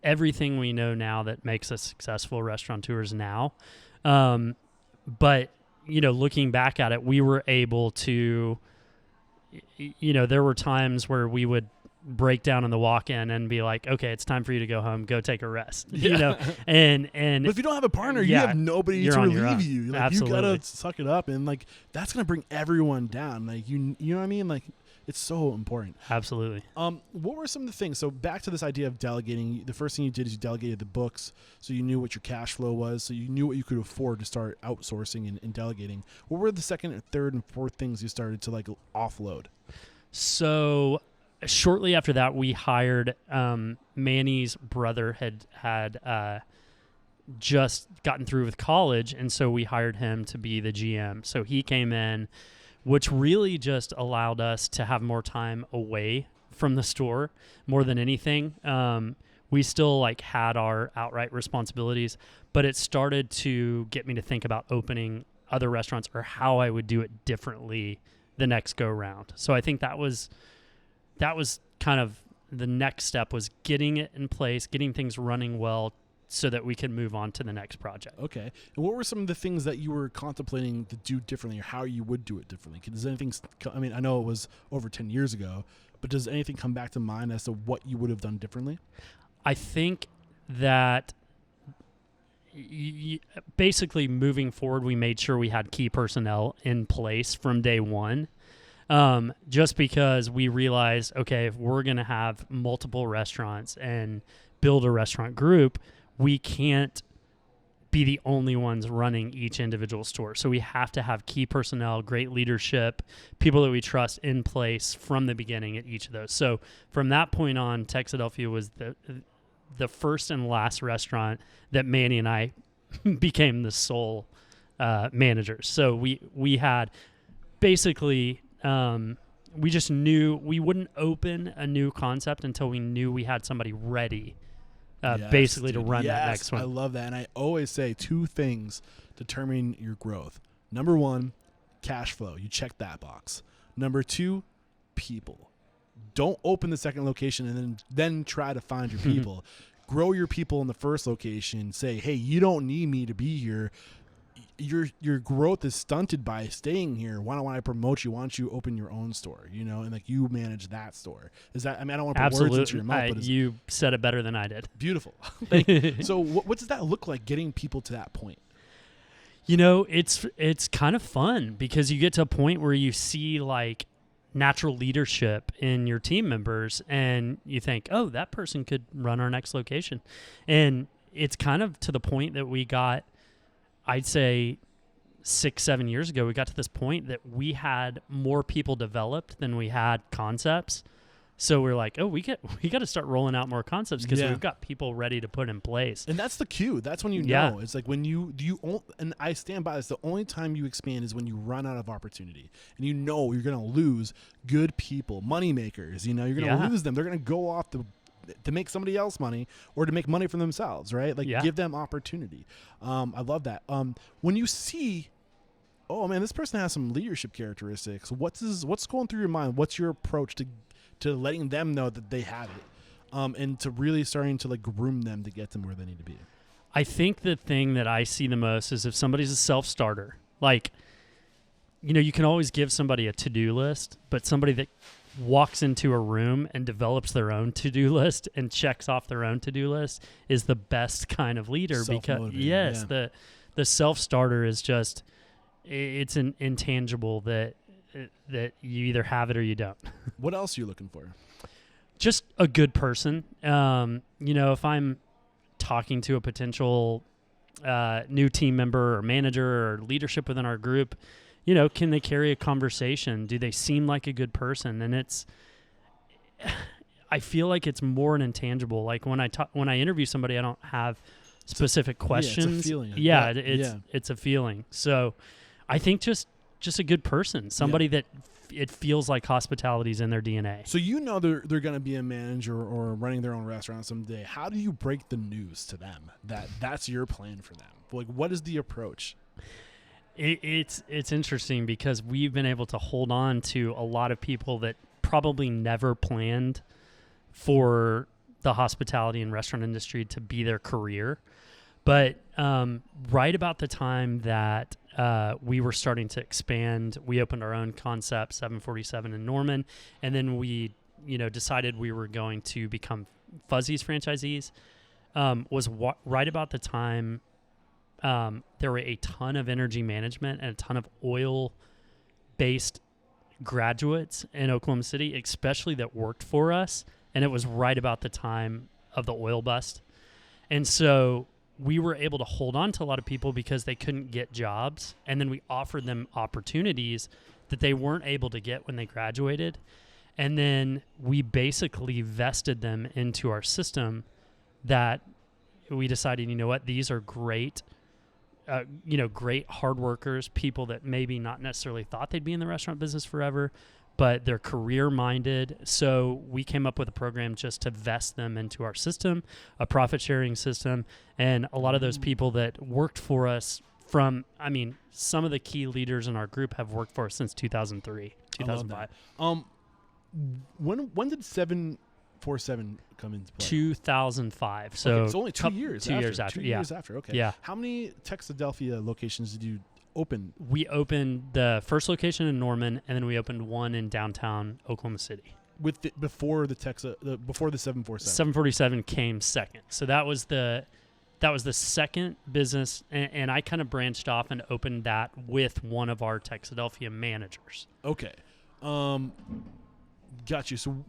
everything we know now that makes us successful restaurateurs now. But, looking back at it, we were able to, there were times where we would break down in the walk-in and be like, okay, it's time for you to go home, go take a rest, and but if you don't have a partner, you have nobody to relieve you. Like, absolutely. You gotta suck it up, and like that's gonna bring everyone down. Like you know what I mean? Like it's so important. Absolutely. What were some of the things? So back to this idea of delegating. The first thing you did is you delegated the books, so you knew what your cash flow was, so you knew what you could afford to start outsourcing and delegating. What were the second and third and fourth things you started to like offload? So shortly after that, we hired Manny's brother had just gotten through with college, and so we hired him to be the GM. So he came in, which really just allowed us to have more time away from the store more than anything. We still had our outright responsibilities, but it started to get me to think about opening other restaurants or how I would do it differently the next go round. So I think that was kind of the next step, was getting it in place, getting things running well so that we could move on to the next project. Okay. And what were some of the things that you were contemplating to do differently, or how you would do it differently? Does anything, I know it was over 10 years ago, but does anything come back to mind as to what you would have done differently? I think that basically moving forward, we made sure we had key personnel in place from day one. Just because we realized, okay, if we're going to have multiple restaurants and build a restaurant group, we can't be the only ones running each individual store. So we have to have key personnel, great leadership, people that we trust in place from the beginning at each of those. So from that point on, Texadelphia was the first and last restaurant that Manny and I became the sole managers. So we had basically... we just knew we wouldn't open a new concept until we knew we had somebody ready, basically to run that next one. I love that. And I always say 2 things determine your growth. Number 1, cash flow. You check that box. Number 2, people. Don't open the second location and then try to find your people. Grow your people in the first location. Say, hey, you don't need me to be here. Your growth is stunted by staying here. Why don't I promote you? Why don't you open your own store? And like you manage that store. Is that? I don't want to put words into your mouth, but you said it better than I did. Beautiful. So what does that look like? Getting people to that point? It's kind of fun, because you get to a point where you see natural leadership in your team members, and you think, oh, that person could run our next location. And it's kind of to the point that we got, I'd say 6-7 years ago, we got to this point that we had more people developed than we had concepts. So we're like, oh, we got to start rolling out more concepts because we've got people ready to put in place. And that's the cue. That's when you know. It's like when and I stand by this, the only time you expand is when you run out of opportunity. And you know you're going to lose good people, money makers. You know, you're going to lose them. They're going to go off to make somebody else money or to make money for themselves, right? Like give them opportunity. I love that. When you see, oh man, this person has some leadership characteristics, what's going through your mind? What's your approach to letting them know that they have it, and to really starting to like groom them to get them where they need to be? I think the thing that I see the most is if somebody's a self-starter, like, you know, you can always give somebody a to-do list, but somebody that walks into a room and develops their own to-do list and checks off their own to-do list is the best kind of leader. Because the self-starter is just, it's an intangible that you either have it or you don't. What else are you looking for? Just a good person. You know, if I'm talking to a potential new team member or manager or leadership within our group, you know, can they carry a conversation? Do they seem like a good person? And I feel like it's more an intangible. Like when I interview somebody, I don't have specific questions. It's a feeling. It's a feeling. So I think just a good person, somebody that it feels like hospitality is in their DNA. So you know they're going to be a manager or running their own restaurant someday. How do you break the news to them that that's your plan for them? Like, what is the approach? It's interesting because we've been able to hold on to a lot of people that probably never planned for the hospitality and restaurant industry to be their career. But right about the time that we were starting to expand, we opened our own concept, 747 in Norman, and then we, decided we were going to become Fuzzy's franchisees. Right about the time there were a ton of energy management and a ton of oil-based graduates in Oklahoma City, especially that worked for us, and it was right about the time of the oil bust. And so we were able to hold on to a lot of people because they couldn't get jobs, and then we offered them opportunities that they weren't able to get when they graduated. And then we basically vested them into our system that we decided, you know what, these are great, great hard workers, people that maybe not necessarily thought they'd be in the restaurant business forever, but they're career-minded. So we came up with a program just to vest them into our system, a profit-sharing system. And a lot of those people that worked for us some of the key leaders in our group have worked for us since 2003, 2005. When did 747 come into play? 2005. So okay, it's only 2 years. 2 years after. 2 years after. Okay. Yeah. How many Texadelphia locations did you open? We opened the first location in Norman, and then we opened one in downtown Oklahoma City. Before the 747. 747 came second. So that was the second business, and I kind of branched off and opened that with one of our Texadelphia managers. Okay. Got you. So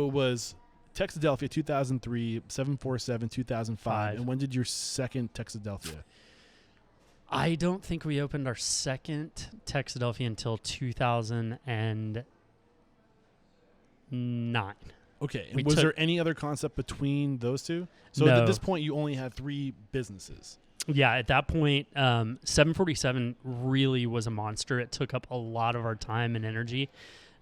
it was Texadelphia 2003, 747 2005, and when did your second Texadelphia? I don't think we opened our second Texadelphia until 2009. Okay. And was there any other concept between those two? So no. At this point, you only had 3 businesses. Yeah, at that point, 747 really was a monster. It took up a lot of our time and energy.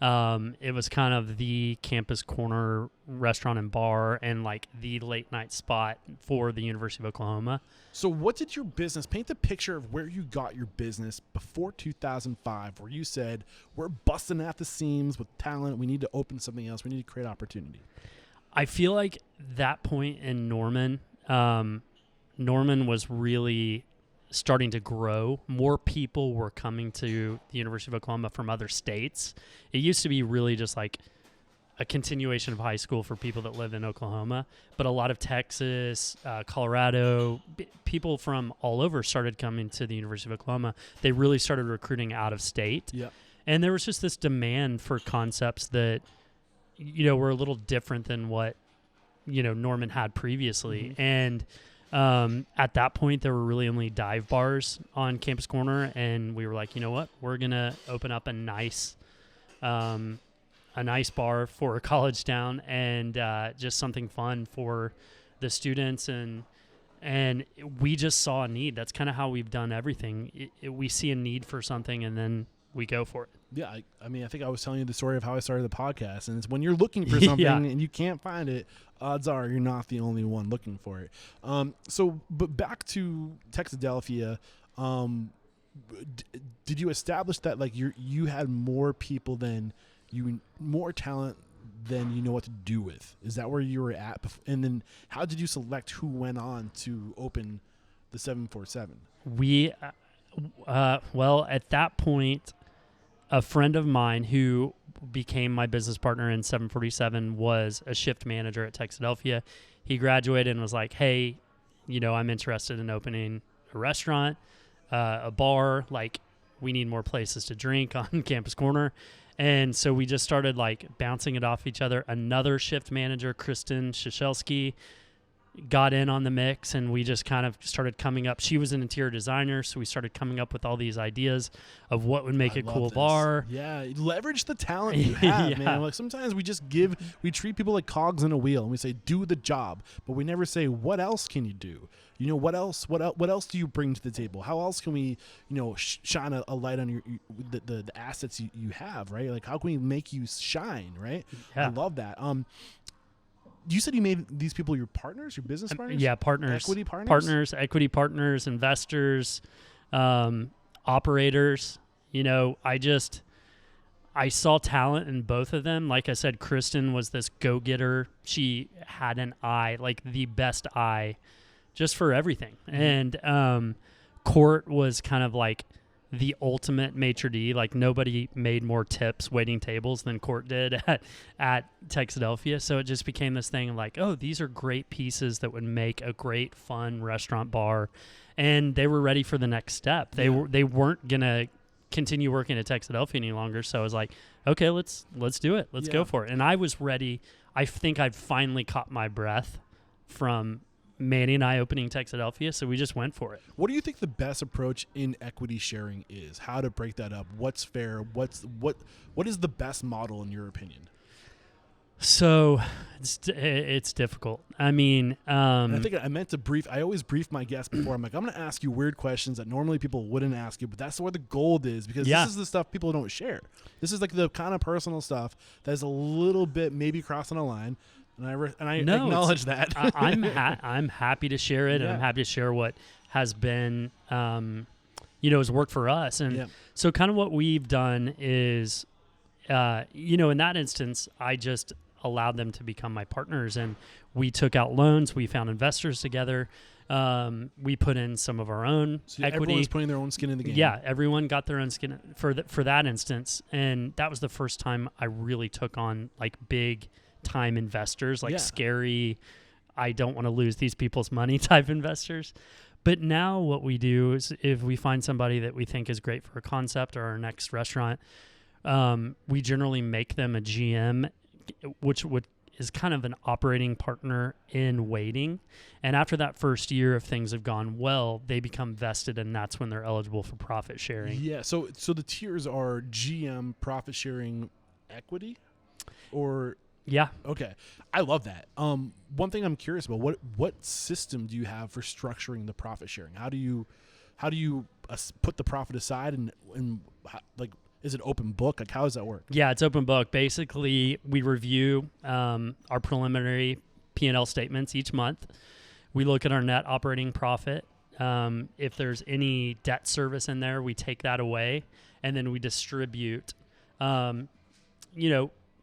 It was kind of the campus corner restaurant and bar and like the late night spot for the University of Oklahoma. So what did your business, paint the picture of where you got your business before 2005, where you said, we're busting at the seams with talent. We need to open something else. We need to create opportunity. I feel like that point in Norman was really starting to grow. More people were coming to the University of Oklahoma from other states. It used to be really just like a continuation of high school for people that lived in Oklahoma, but a lot of Texas, Colorado, people from all over started coming to the University of Oklahoma. They really started recruiting out of state. Yeah. And there was just this demand for concepts that, were a little different than what, Norman had previously. And at that point, there were really only dive bars on Campus Corner. And we were like, you know what? We're going to open up a nice bar for a college town and just something fun for the students. And we just saw a need. That's kind of how we've done everything. We see a need for something, and then we go for it. Yeah, I mean, I think I was telling you the story of how I started the podcast, and it's when you're looking for something and you can't find it, odds are you're not the only one looking for it. But back to Texadelphia, did you establish that like you had more people than more talent than you know what to do with? Is that where you were at? And then how did you select who went on to open the 747? Well, at that point, a friend of mine who became my business partner in 747 was a shift manager at Texadelphia. He graduated and was like, hey, I'm interested in opening a restaurant, a bar. Like, we need more places to drink on Campus Corner. And so we just started like bouncing it off each other. Another shift manager, Kristen Shashelski, got in on the mix, and we just kind of started coming up. She was an interior designer, so we started coming up with all these ideas of what would make a cool bar. Yeah, leverage the talent you have, man. Like sometimes we treat people like cogs in a wheel, and we say do the job, but we never say what else can you do. What else do you bring to the table? How else can we, shine a light on the assets you have, right? Like how can we make you shine, right? Yeah. I love that. You said you made these people your partners, your business partners? Yeah, partners. Equity partners? Partners, equity partners, investors, operators. I saw talent in both of them. Like I said, Kristen was this go-getter. She had an eye, like the best eye, just for everything. Mm-hmm. And Court was kind of like the ultimate maitre d'. Like nobody made more tips waiting tables than Court did at Texadelphia. So it just became this thing of like, oh, these are great pieces that would make a great fun restaurant bar. And they were ready for the next step. They weren't gonna continue working at Texadelphia any longer. So I was like, okay, let's do it. Let's go for it. And I was ready. I think I'd finally caught my breath from Manny and I opening Texadelphia, so we just went for it. What do you think the best approach in equity sharing is? How to break that up? What's fair? What is the best model in your opinion? So it's difficult. I mean, I think I meant to brief. I always brief my guests before. I'm like, I'm going to ask you weird questions that normally people wouldn't ask you, but that's where the gold is, because this is the stuff people don't share. This is like the kind of personal stuff that's a little bit maybe crossing a line. And I acknowledge that. I'm happy to share it, and I'm happy to share what has been, has worked for us. And so kind of what we've done is, in that instance, I just allowed them to become my partners, and we took out loans. We found investors together. We put in some of our own equity. Everyone's putting their own skin in the game. Yeah, everyone got their own skin for that instance. And that was the first time I really took on like big time investors, like scary, I don't want to lose these people's money type investors. But now what we do is if we find somebody that we think is great for a concept or our next restaurant, we generally make them a GM, which is kind of an operating partner in waiting. And after that first year, if things have gone well, they become vested, and that's when they're eligible for profit sharing. Yeah. So the tiers are GM, profit sharing, equity, or... Yeah. Okay. I love that. One thing I'm curious about, what system do you have for structuring the profit sharing? How do you put the profit aside and like, is it open book? Like, how does that work? Yeah, it's open book. Basically, we review our preliminary P&L statements each month. We look at our net operating profit. If there's any debt service in there, we take that away, and then we distribute.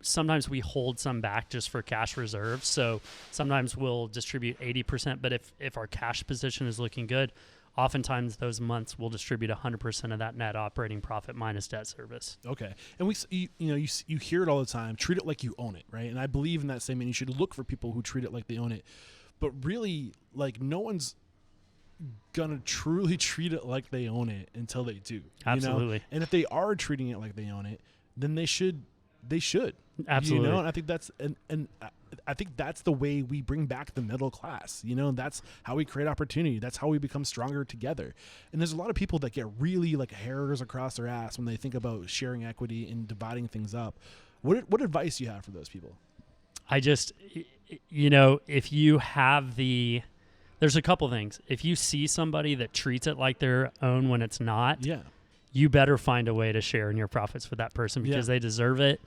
Sometimes we hold some back just for cash reserves. So sometimes we'll distribute 80%, but if our cash position is looking good, oftentimes those months we'll distribute 100% of that net operating profit minus debt service. Okay. And you hear it all the time, treat it like you own it, right? And I believe in that statement. You should look for people who treat it like they own it. But really, like, no one's gonna truly treat it like they own it until they do. Absolutely. You know? And if they are treating it like they own it, then they should. Absolutely. You know, and I think that's and I think that's the way we bring back the middle class. You know, that's how we create opportunity. That's how we become stronger together. And there's a lot of people that get really like hairs across their ass when they think about sharing equity and dividing things up. What advice do you have for those people? I just, you know, if you have there's a couple things. If you see somebody that treats it like their own when it's not, you better find a way to share in your profits with that person because they deserve it.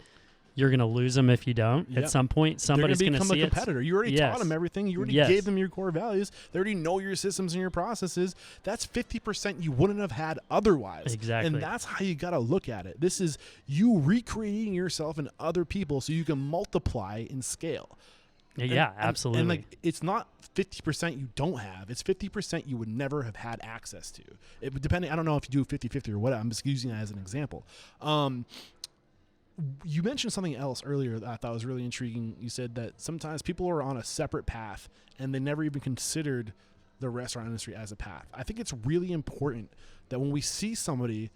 You're going to lose them if you don't. At some point, somebody's going to see it. Become a competitor. You already taught them everything. You already gave them your core values. They already know your systems and your processes. That's 50% you wouldn't have had otherwise. Exactly. And that's how you got to look at it. This is you recreating yourself and other people so you can multiply and scale. Absolutely. And like, it's not 50% you don't have. It's 50% you would never have had access to. It would depend. I don't know if you do 50-50 or what. I'm just using that as an example. You mentioned something else earlier that I thought was really intriguing. You said that sometimes people are on a separate path and they never even considered the restaurant industry as a path. I think it's really important that when we see somebody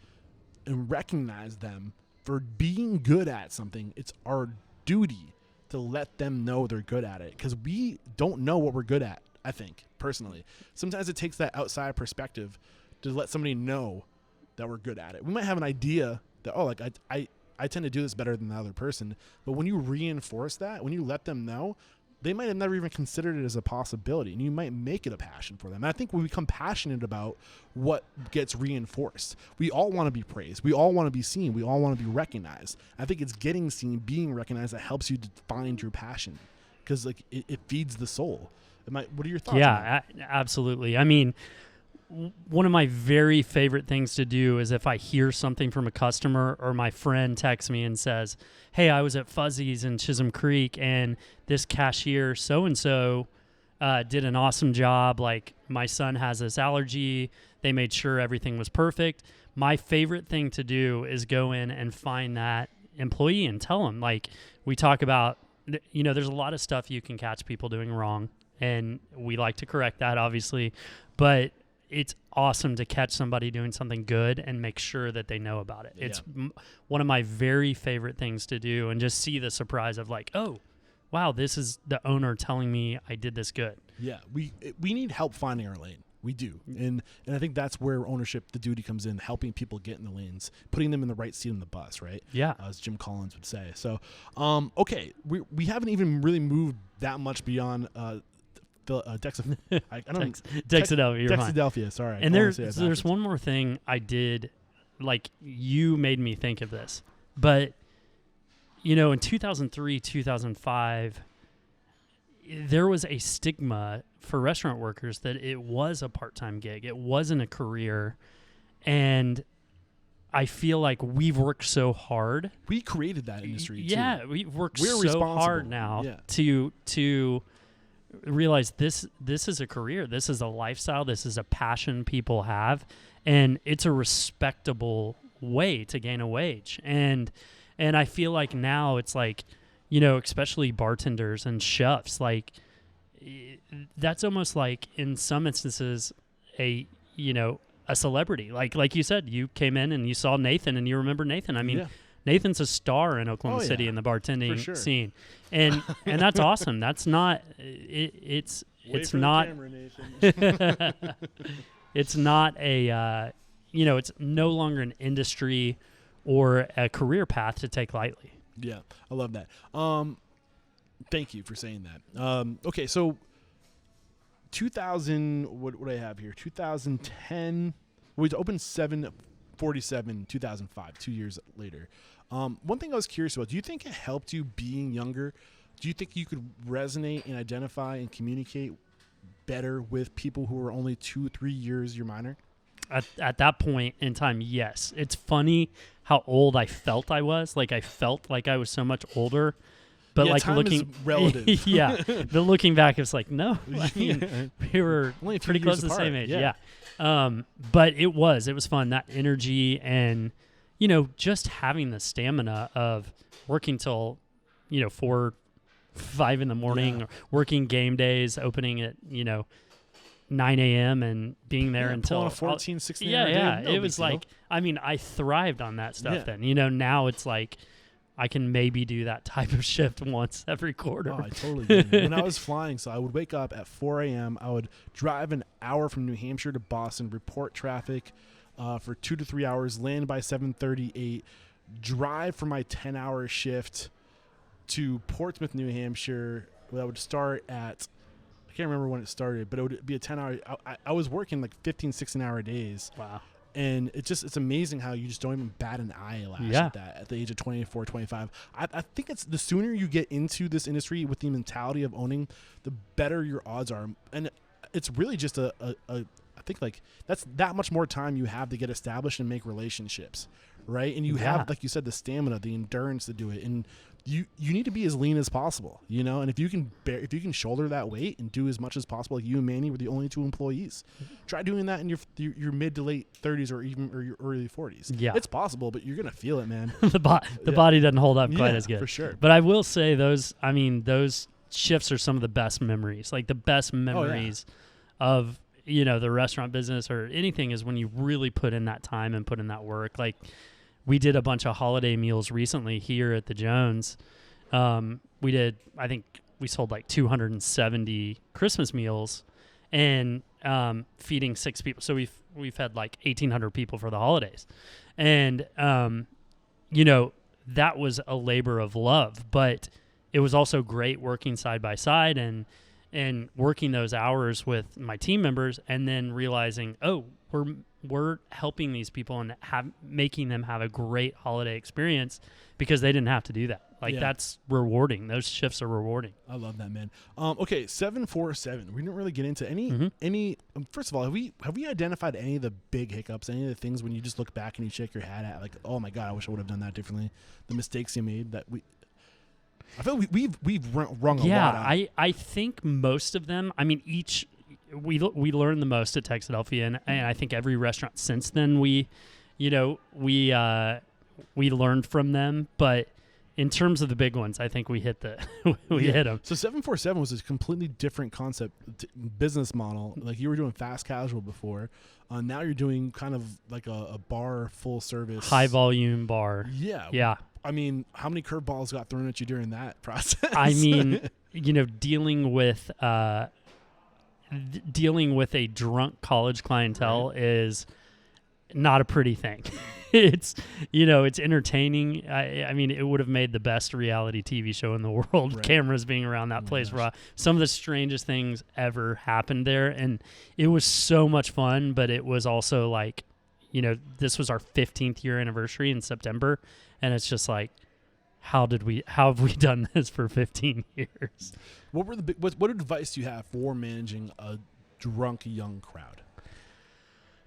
and recognize them for being good at something, it's our duty to let them know they're good at it, because we don't know what we're good at, I think, personally. Sometimes it takes that outside perspective to let somebody know that we're good at it. We might have an idea that, oh, like I tend to do this better than the other person. But when you reinforce that, when you let them know, they might have never even considered it as a possibility, and you might make it a passion for them. And I think we become passionate about what gets reinforced. We all want to be praised. We all want to be seen. We all want to be recognized. I think it's getting seen, being recognized that helps you to find your passion, because like it feeds the soul. What are your thoughts on that? Absolutely. I mean, one of my very favorite things to do is if I hear something from a customer or my friend texts me and says, hey, I was at Fuzzy's in Chisholm Creek and this cashier so-and-so did an awesome job. Like, my son has this allergy. They made sure everything was perfect. My favorite thing to do is go in and find that employee and tell them, like, we talk about, you know, there's a lot of stuff you can catch people doing wrong, and we like to correct that, obviously, but it's awesome to catch somebody doing something good and make sure that they know about it. Yeah. It's one of my very favorite things to do, and just see the surprise of like, oh, wow, this is the owner telling me I did this good. Yeah, we need help finding our lane. We do. And I think that's where ownership, the duty comes in, helping people get in the lanes, putting them in the right seat on the bus, right? Yeah. As Jim Collins would say. So, okay, we haven't even really moved that much beyond Texadelphia. Texadelphia. Sorry. And there's one more thing I did, like, you made me think of this, but you know, in 2003, 2005, there was a stigma for restaurant workers that it was a part-time gig. It wasn't a career. And I feel like we've worked so hard. We created that industry too. Yeah, we've worked so hard now to realize this is a career. This is a lifestyle. This is a passion people have, and it's a respectable way to gain a wage. And I feel like now it's like, you know, especially bartenders and chefs, like, that's almost like in some instances a celebrity. Like you said, you came in and you saw Nathan and you remember Nathan. I mean, Nathan's a star in Oklahoma City in the bartending scene, and that's awesome. That's not it's not it's not a it's no longer an industry or a career path to take lightly. Yeah, I love that. Thank you for saying that. Okay, so 2000, what do I have here? 2010, we opened 747 2005, 2 years later. One thing I was curious about, do you think it helped you being younger? Do you think you could resonate and identify and communicate better with people who are only 2-3 years your minor? At that point in time, yes. It's funny how old I felt I was. Like, I felt like I was so much older. But like, time looking is relative. Yeah. But looking back, it's like, no. I mean, we were pretty close to the same age. Yeah. But it was fun. That energy and, you know, just having the stamina of working till, 4, 5 in the morning, or working game days, opening at, 9 a.m. and being there until pulling a 14, 16 yeah, hour yeah. day, It was like, I mean, I thrived on that stuff then. You know, now it's like I can maybe do that type of shift once every quarter. Oh, I totally did. When I was flying, so I would wake up at 4 a.m. I would drive an hour from New Hampshire to Boston, report traffic for 2 to 3 hours, land by 7:38, drive for my 10-hour shift to Portsmouth, New Hampshire. I would start at, I can't remember when it started, but it would be a 10-hour. I was working like 15, 16-hour days. Wow. And it's amazing how you just don't even bat an eyelash at that at the age of 24, 25. I think it's the sooner you get into this industry with the mentality of owning, the better your odds are. And it's really just I think like that's that much more time you have to get established and make relationships, right? And you have, like you said, the stamina, the endurance to do it. And you need to be as lean as possible, you know. And if you can shoulder that weight and do as much as possible, like you and Manny were the only 2 employees, try doing that in your mid to late 30s or your early 40s. Yeah, it's possible, but you're gonna feel it, man. the body doesn't hold up quite as good, for sure. But I will say those shifts are some of the best memories, like the best memories of, you know, the restaurant business or anything is when you really put in that time and put in that work. Like, we did a bunch of holiday meals recently here at the Jones. I think we sold like 270 Christmas meals and feeding 6 people. So we've had like 1,800 people for the holidays. And, you know, that was a labor of love, but it was also great working side by side and working those hours with my team members and then realizing, oh, we're helping these people and making them have a great holiday experience because they didn't have to do that. Like, that's rewarding. Those shifts are rewarding. I love that, man. Okay, 747. We didn't really get into any. First of all, have we identified any of the big hiccups? Any of the things when you just look back and you shake your head at, like, oh my god, I wish I would have done that differently. The mistakes you made that I feel like we've rung a lot out. Yeah, I think most of them. I mean, we learned the most at Texadelphia, and I think every restaurant since then we learned from them. But in terms of the big ones, I think we hit hit them. So 747 was a completely different concept, business model. Like, you were doing fast casual before. Now you're doing kind of like a bar, full service, high volume bar. Yeah. I mean, how many curveballs got thrown at you during that process? I mean, you know, dealing with a drunk college clientele is not a pretty thing. It's entertaining. I mean, it would have made the best reality TV show in the world. Right. Cameras being around that place. Raw. Some of the strangest things ever happened there. And it was so much fun, but it was also like, you know, this was our 15th year anniversary in September. And it's just like, how have we done this for 15 years? What advice do you have for managing a drunk young crowd?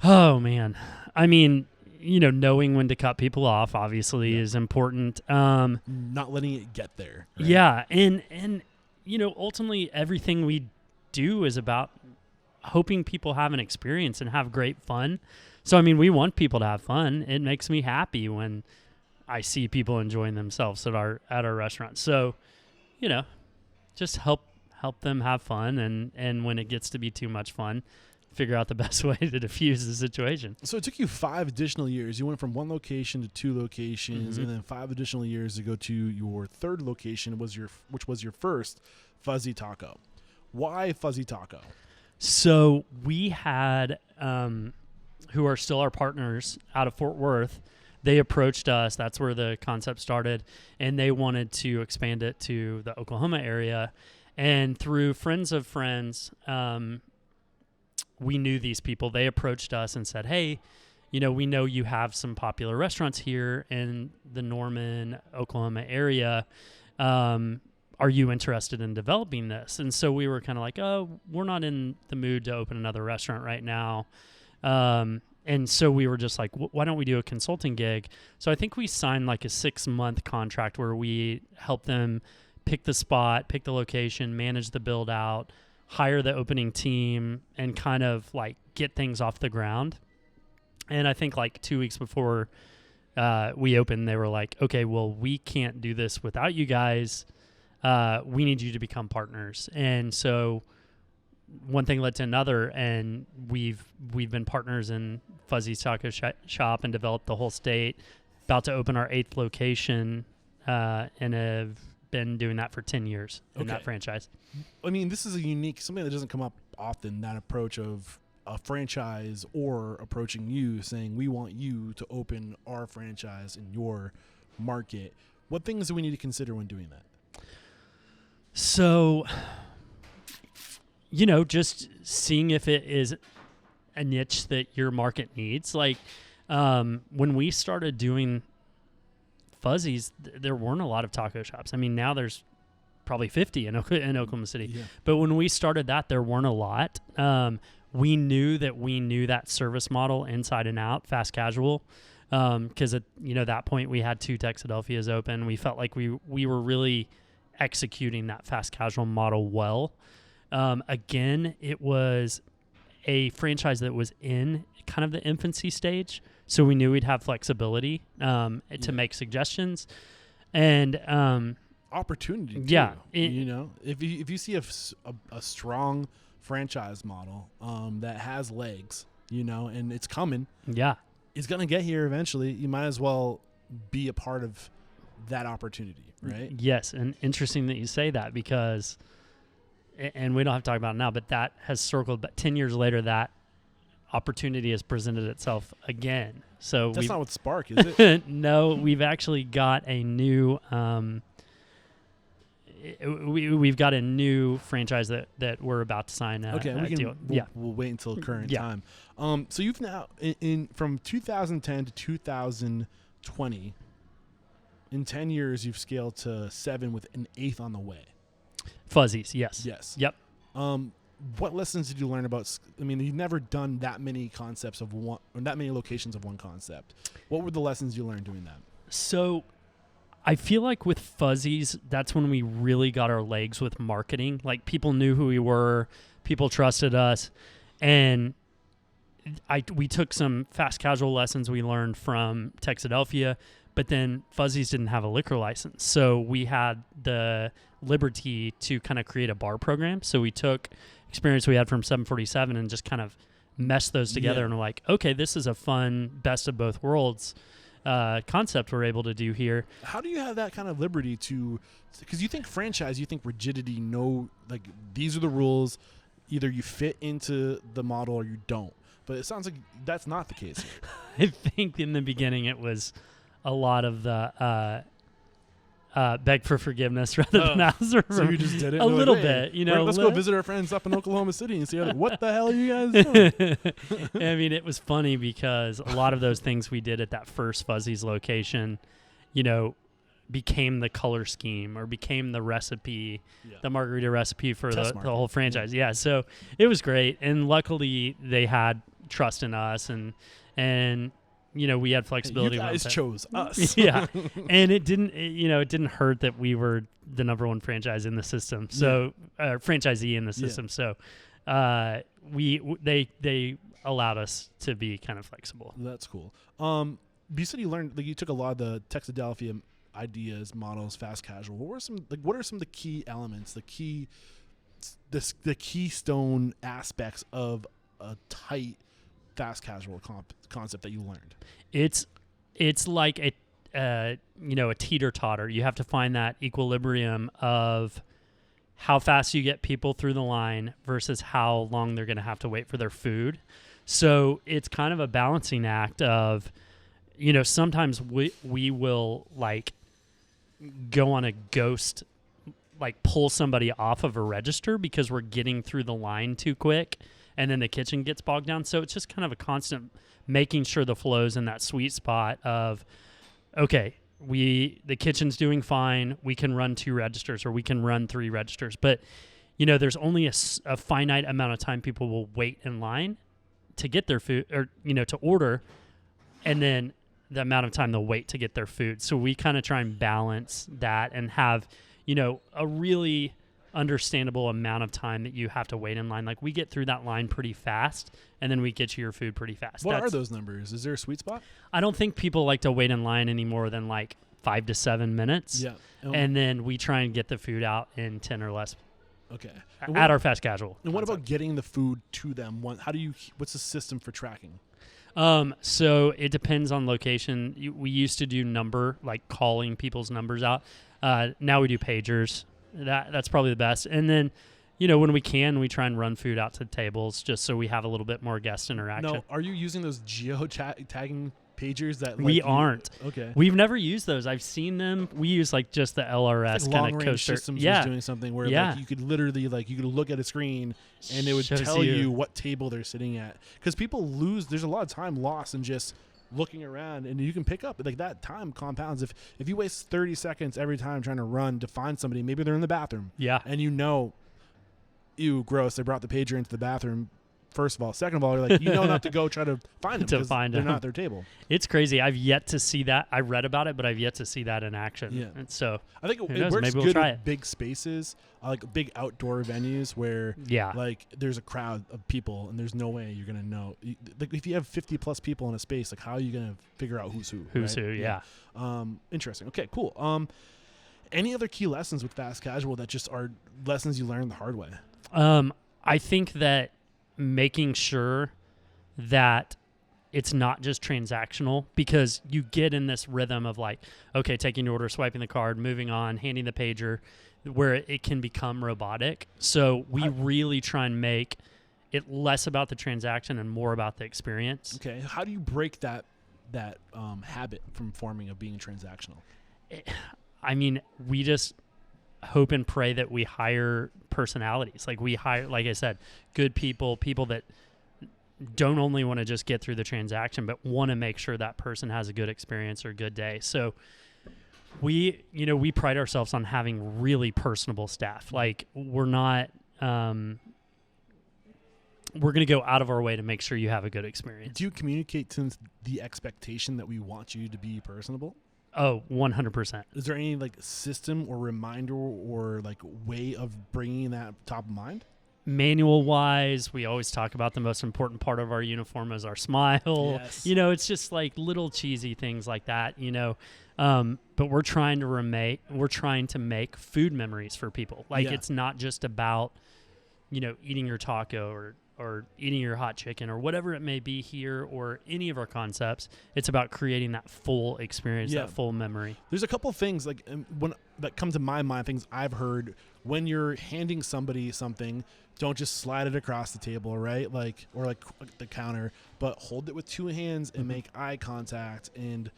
Oh man. I mean, you know, knowing when to cut people off obviously is important. Not letting it get there. Right? Yeah. And, you know, ultimately everything we do is about hoping people have an experience and have great fun. So, I mean, we want people to have fun. It makes me happy when I see people enjoying themselves at our restaurant. So, you know, just help them have fun. And when it gets to be too much fun, figure out the best way to diffuse the situation. So it took you 5 additional years. You went from 1 location to 2 locations, and then 5 additional years to go to your 3rd location, which was your first Fuzzy Taco. Why Fuzzy Taco? So we had, who are still our partners out of Fort Worth, they approached us. That's where the concept started, and they wanted to expand it to the Oklahoma area. And through friends of friends, we knew these people. They approached us and said, hey, you know, we know you have some popular restaurants here in the Norman, Oklahoma area. Are you interested in developing this? And so we were kind of like, oh, we're not in the mood to open another restaurant right now. And so we were just like, why don't we do a consulting gig? So I think we signed like a 6-month contract where we help them pick the spot, pick the location, manage the build out, hire the opening team, and kind of like get things off the ground. And I think like 2 weeks before we opened, they were like, okay, well, we can't do this without you guys. We need you to become partners. And so one thing led to another, and we've been partners in Fuzzy's Taco Shop and developed the whole state. About to open our 8th location, and have been doing that for 10 years in that franchise. I mean, this is a unique, something that doesn't come up often, that approach of a franchise or approaching you saying, we want you to open our franchise in your market. What things do we need to consider when doing that? So, just seeing if it is a niche that your market needs. Like, when we started doing Fuzzy's, there weren't a lot of taco shops. I mean, now there's probably 50 in Oklahoma City. Yeah. But when we started that, there weren't a lot. We knew that service model inside and out, fast casual, because at that point we had 2 Texadelphias open. We felt like we were really executing that fast casual model well. Again, it was a franchise that was in kind of the infancy stage, so we knew we'd have flexibility to make suggestions and opportunity too, if you see a strong franchise model that has legs, and it's coming, it's gonna get here eventually, you might as well be a part of that opportunity, right? Yes. And interesting that you say that, because and we don't have to talk about it now, but that has circled, but 10 years later that opportunity has presented itself again. So that's not with Spark, is it? No, we've actually got a new we've got a new franchise that we're about to sign. We'll wait until current time. So you've now in from 2010 to 2020, in 10 years you've scaled to 7 with an 8th on the way. Fuzzy's, yes. Yep. What lessons did you learn about? I mean, you've never done that many concepts of one, or that many locations of one concept. What were the lessons you learned doing that? So I feel like with Fuzzy's, that's when we really got our legs with marketing. Like, people knew who we were, people trusted us, and we took some fast casual lessons we learned from Texadelphia, but then Fuzzy's didn't have a liquor license, so we had the liberty to kind of create a bar program. So we took experience we had from 747 and just kind of meshed those together, and we're like, okay, this is a fun best of both worlds concept we're able to do here. How do you have that kind of liberty to, because you think franchise, you think rigidity, like these are the rules, either you fit into the model or you don't, but it sounds like that's not the case here. I think in the beginning it was a lot of the beg for forgiveness rather than ask for so you just did it a little bit, let's go visit our friends up in Oklahoma City and see what the hell are you guys doing? I mean, it was funny because a lot of those things we did at that first Fuzzy's location, became the color scheme or became the recipe, the margarita recipe for the whole franchise. Yeah, so it was great, and luckily they had trust in us, and we had flexibility. You guys chose us. Yeah. And it didn't hurt that we were the number one franchise in the system. So, franchisee in the system. So, they allowed us to be kind of flexible. That's cool. You said you learned, you took a lot of the Texadelphia ideas, models, fast casual. What are some of the key elements, the keystone aspects of a tight fast casual concept that you learned? It's like a teeter-totter. You have to find that equilibrium of how fast you get people through the line versus how long they're going to have to wait for their food. So it's kind of a balancing act of, sometimes we will go on a ghost, pull somebody off of a register because we're getting through the line too quick, and then the kitchen gets bogged down. So it's just kind of a constant making sure the flow's in that sweet spot of, okay, the kitchen's doing fine, we can run 2 registers or we can run 3 registers. But, there's only a finite amount of time people will wait in line to get their food or, to order, and then the amount of time they'll wait to get their food. So we kind of try and balance that and have, a really understandable amount of time that you have to wait in line. Like, we get through that line pretty fast, and then we get you your food pretty fast. What are those numbers? Is there a sweet spot? I don't think people like to wait in line any more than 5 to 7 minutes. Yeah. And then we try and get the food out in 10 or less Okay. At our fast casual. And what about getting the food to them? What's the system for tracking? So it depends on location. We used to do calling people's numbers out. Now we do pagers. That's probably the best. And then, when we can, we try and run food out to tables just so we have a little bit more guest interaction. No, are you using those tagging pagers that we aren't? Okay. We've never used those. I've seen them. We use just the LRS kind of coaster. Systems was doing something where you could literally you could look at a screen and it would tell you what table they're sitting at. Because people there's a lot of time lost in just looking around, and you can pick up that time compounds. If you waste 30 seconds every time trying to run to find somebody, maybe they're in the bathroom. Yeah. And ew, gross, they brought the pager into the bathroom. First of all. Second of all, you're not to go try to find them because they're not at their table. It's crazy. I've yet to see that. I read about it, but I've yet to see that in action. Yeah. And so I think it works good with big spaces, like big outdoor venues where there's a crowd of people and there's no way you're going to know. If you have 50 plus people in a space, how are you going to figure out who's who? Who's who, yeah. Interesting. Okay, cool. Any other key lessons with fast casual that just are lessons you learned the hard way? I think that making sure that it's not just transactional, because you get in this rhythm of okay, taking your order, swiping the card, moving on, handing the pager, where it can become robotic. So we really try and make it less about the transaction and more about the experience. Okay. How do you break that habit from forming of being transactional? We just hope and pray that we hire personalities. We hire, like I said, good people that don't only want to just get through the transaction, but want to make sure that person has a good experience or a good day. So we pride ourselves on having really personable staff. We're not, we're going to go out of our way to make sure you have a good experience. Do you communicate to the expectation that we want you to be personable? Oh, 100%. Is there any system or reminder or way of bringing that top of mind? Manual wise, we always talk about the most important part of our uniform is our smile. Yes. It's just little cheesy things like that, but we're trying to make food memories for people. It's not just about, eating your taco or eating your hot chicken or whatever it may be here or any of our concepts. It's about creating that full experience, that full memory. There's a couple things that come to my mind, things I've heard. When you're handing somebody something, don't just slide it across the table, right? Or the counter, but hold it with two hands and make eye contact and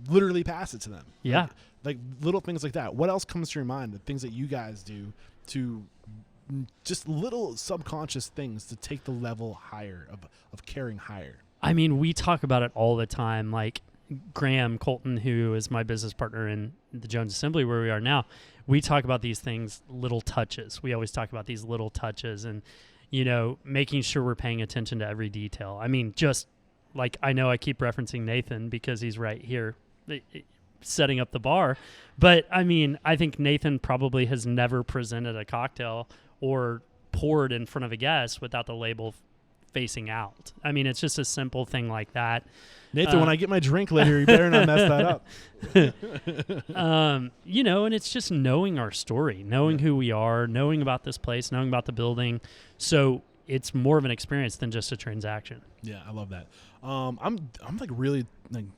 literally pass it to them. Yeah. Like little things like that. What else comes to your mind? The things that you guys do to just little subconscious things to take the level higher of caring higher. We talk about it all the time. Graham Colton, who is my business partner in the Jones Assembly where we are now, we talk about these things, little touches. We always talk about these little touches and, making sure we're paying attention to every detail. Just I know I keep referencing Nathan because he's right here setting up the bar. But I think Nathan probably has never presented a cocktail or poured in front of a guest without the label facing out. It's just a simple thing like that. Nathan, when I get my drink later, you better not mess that up. And it's just knowing our story, knowing who we are, knowing about this place, knowing about the building. So it's more of an experience than just a transaction. Yeah, I love that. I'm really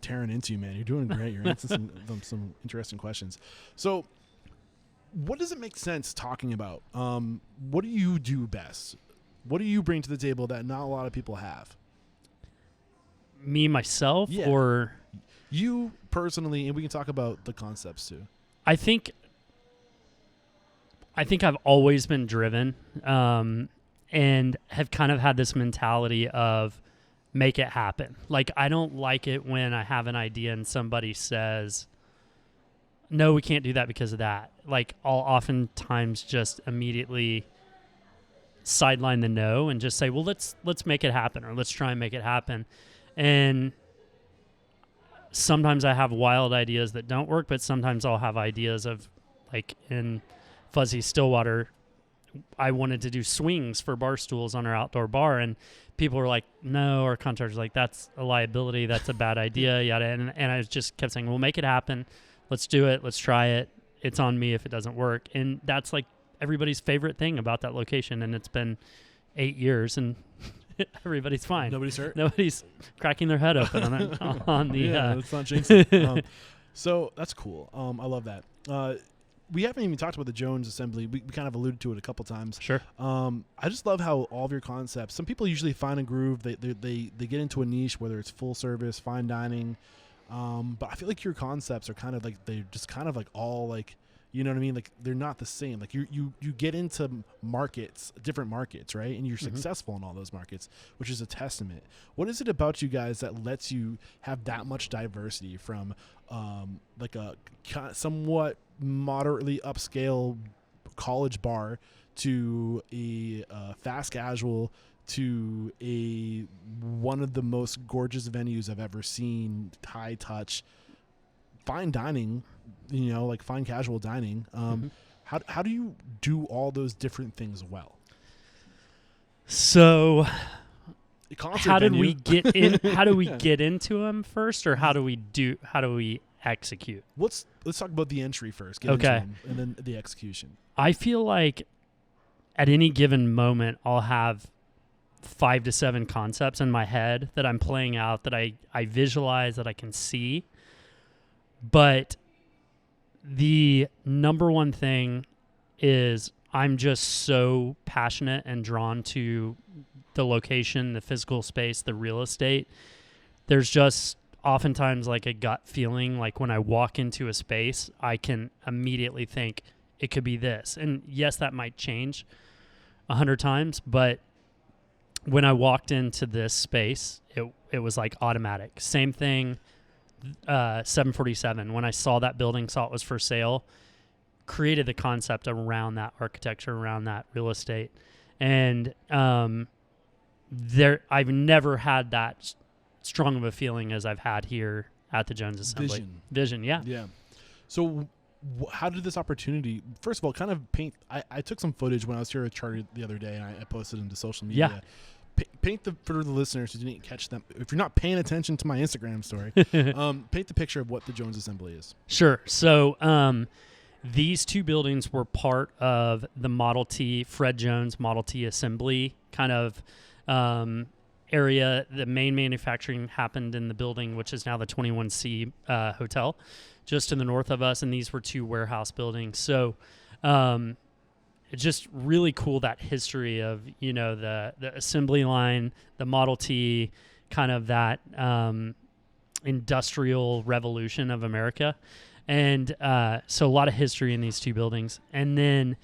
tearing into you, man. You're doing great. You're answering some interesting questions. So what does it make sense talking about? What do you do best? What do you bring to the table that not a lot of people have? Me, myself, or you personally, and we can talk about the concepts too. I think I've always been driven, and have kind of had this mentality of make it happen. I don't like it when I have an idea and somebody says, no, we can't do that because of that. I'll oftentimes just immediately sideline the no and just say, well, let's make it happen, or let's try and make it happen. And sometimes I have wild ideas that don't work, but sometimes I'll have ideas of in Fuzzy Stillwater, I wanted to do swings for bar stools on our outdoor bar, and people were like, no, our contractor's like, that's a liability, that's a bad idea, yada. And I just kept saying, we'll make it happen. Let's do it. Let's try it. It's on me if it doesn't work. And that's everybody's favorite thing about that location, and it's been 8 years, and everybody's fine. Nobody's hurt. Nobody's cracking their head open on it, on the. Yeah, let's not jinx it. So that's cool. I love that. We haven't even talked about the Jones Assembly. We kind of alluded to it a couple times. Sure. I just love how all of your concepts. Some people usually find a groove. They get into a niche, whether it's full service, fine dining. But I feel like your concepts are kind of like they're just kind of like all like, you know what I mean? Like they're not the same. Like you get into markets, different markets, right? And you're successful in all those markets, which is a testament. What is it about you guys that lets you have that much diversity from like a somewhat moderately upscale college bar to a fast casual to a one of the most gorgeous venues I've ever seen, high touch, fine dining, you know, like fine casual dining. How do you do all those different things well? So How did we get in? How do we get into them first, or how do we execute? Let's talk about the entry first. Get Okay. into them, and then the execution. I feel like at any given moment, I'll have 5 to 7 concepts in my head that I'm playing out, that I visualize, that I can see. But the number one thing is I'm just so passionate and drawn to the location, the physical space, the real estate. There's just oftentimes like a gut feeling, like when I walk into a space, I can immediately think it could be this. And yes, that might change 100 times, but when I walked into this space, it was like automatic. Same thing, 747. When I saw that building, saw it was for sale, created the concept around that architecture, around that real estate. And I've never had that strong of a feeling as I've had here at the Jones Assembly. Vision, yeah. Yeah. So how did this opportunity, first of all, kind of paint, I took some footage when I was here at Charter the other day, and I posted into social media. Yeah. Paint for the listeners who didn't catch them. If you're not paying attention to my Instagram story, paint the picture of what the Jones Assembly is. Sure. So these two buildings were part of the Model T, Fred Jones Model T Assembly kind of area. The main manufacturing happened in the building, which is now the 21C Hotel, just to the north of us. And these were 2 warehouse buildings. So it's just really cool, that history of, you know, the assembly line, the Model T, kind of that industrial revolution of America. And so a lot of history in these 2 buildings. And then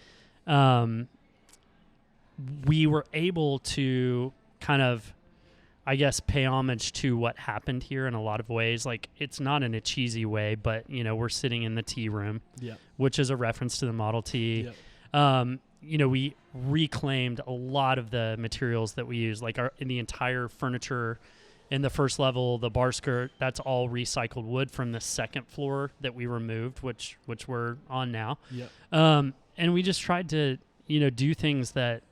we were able to kind of, I guess, pay homage to what happened here in a lot of ways. Like, it's not in a cheesy way, but, you know, we're sitting in the tea room, which is a reference to the Model T. You know, we reclaimed a lot of the materials that we use, like in the entire furniture in the first level, the bar skirt, that's all recycled wood from the second floor that we removed, which we're on now. And we just tried to, you know, do things that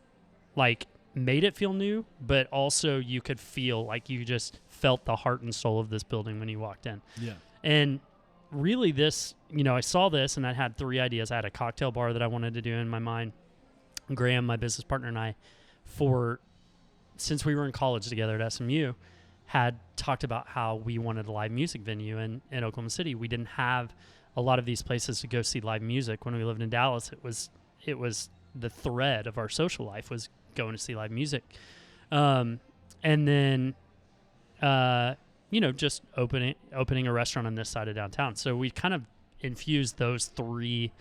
like made it feel new, but also you could feel like you just felt the heart and soul of this building when you walked in. And really this, you know, I saw this and I had 3 ideas. I had a cocktail bar that I wanted to do in my mind. Graham, my business partner, and I, since we were in college together at SMU, had talked about how we wanted a live music venue in Oklahoma City. We didn't have a lot of these places to go see live music. When we lived in Dallas, it was the thread of our social life was going to see live music. And then, you know, just opening a restaurant on this side of downtown. So we kind of infused those 3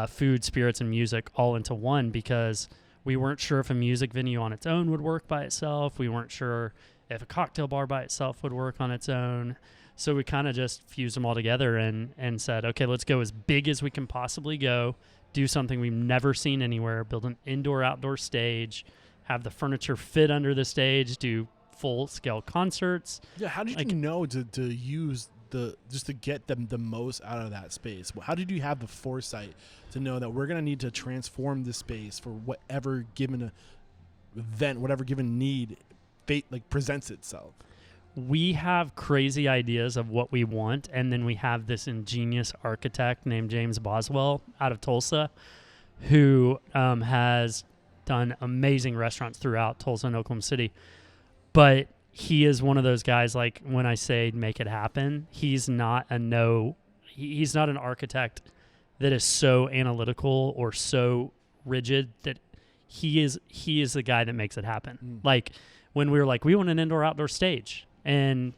food, spirits, and music all into one, because we weren't sure if a music venue on its own would work by itself. We weren't sure if a cocktail bar by itself would work on its own. So we kind of just fused them all together and said, okay, let's go as big as we can possibly go, do something we've never seen anywhere, build an indoor-outdoor stage, have the furniture fit under the stage, do full-scale concerts. Yeah, how did you know to use just to get them the most out of that space? How did you have the foresight to know that we're going to need to transform this space for whatever given event, whatever given need presents itself? We have crazy ideas of what we want, and then we have this ingenious architect named James Boswell out of Tulsa who has done amazing restaurants throughout Tulsa and Oklahoma City. But he is one of those guys, like when I say make it happen, he's not an architect that is so analytical or so rigid that he is the guy that makes it happen. Like when we were like, we want an indoor-outdoor stage, and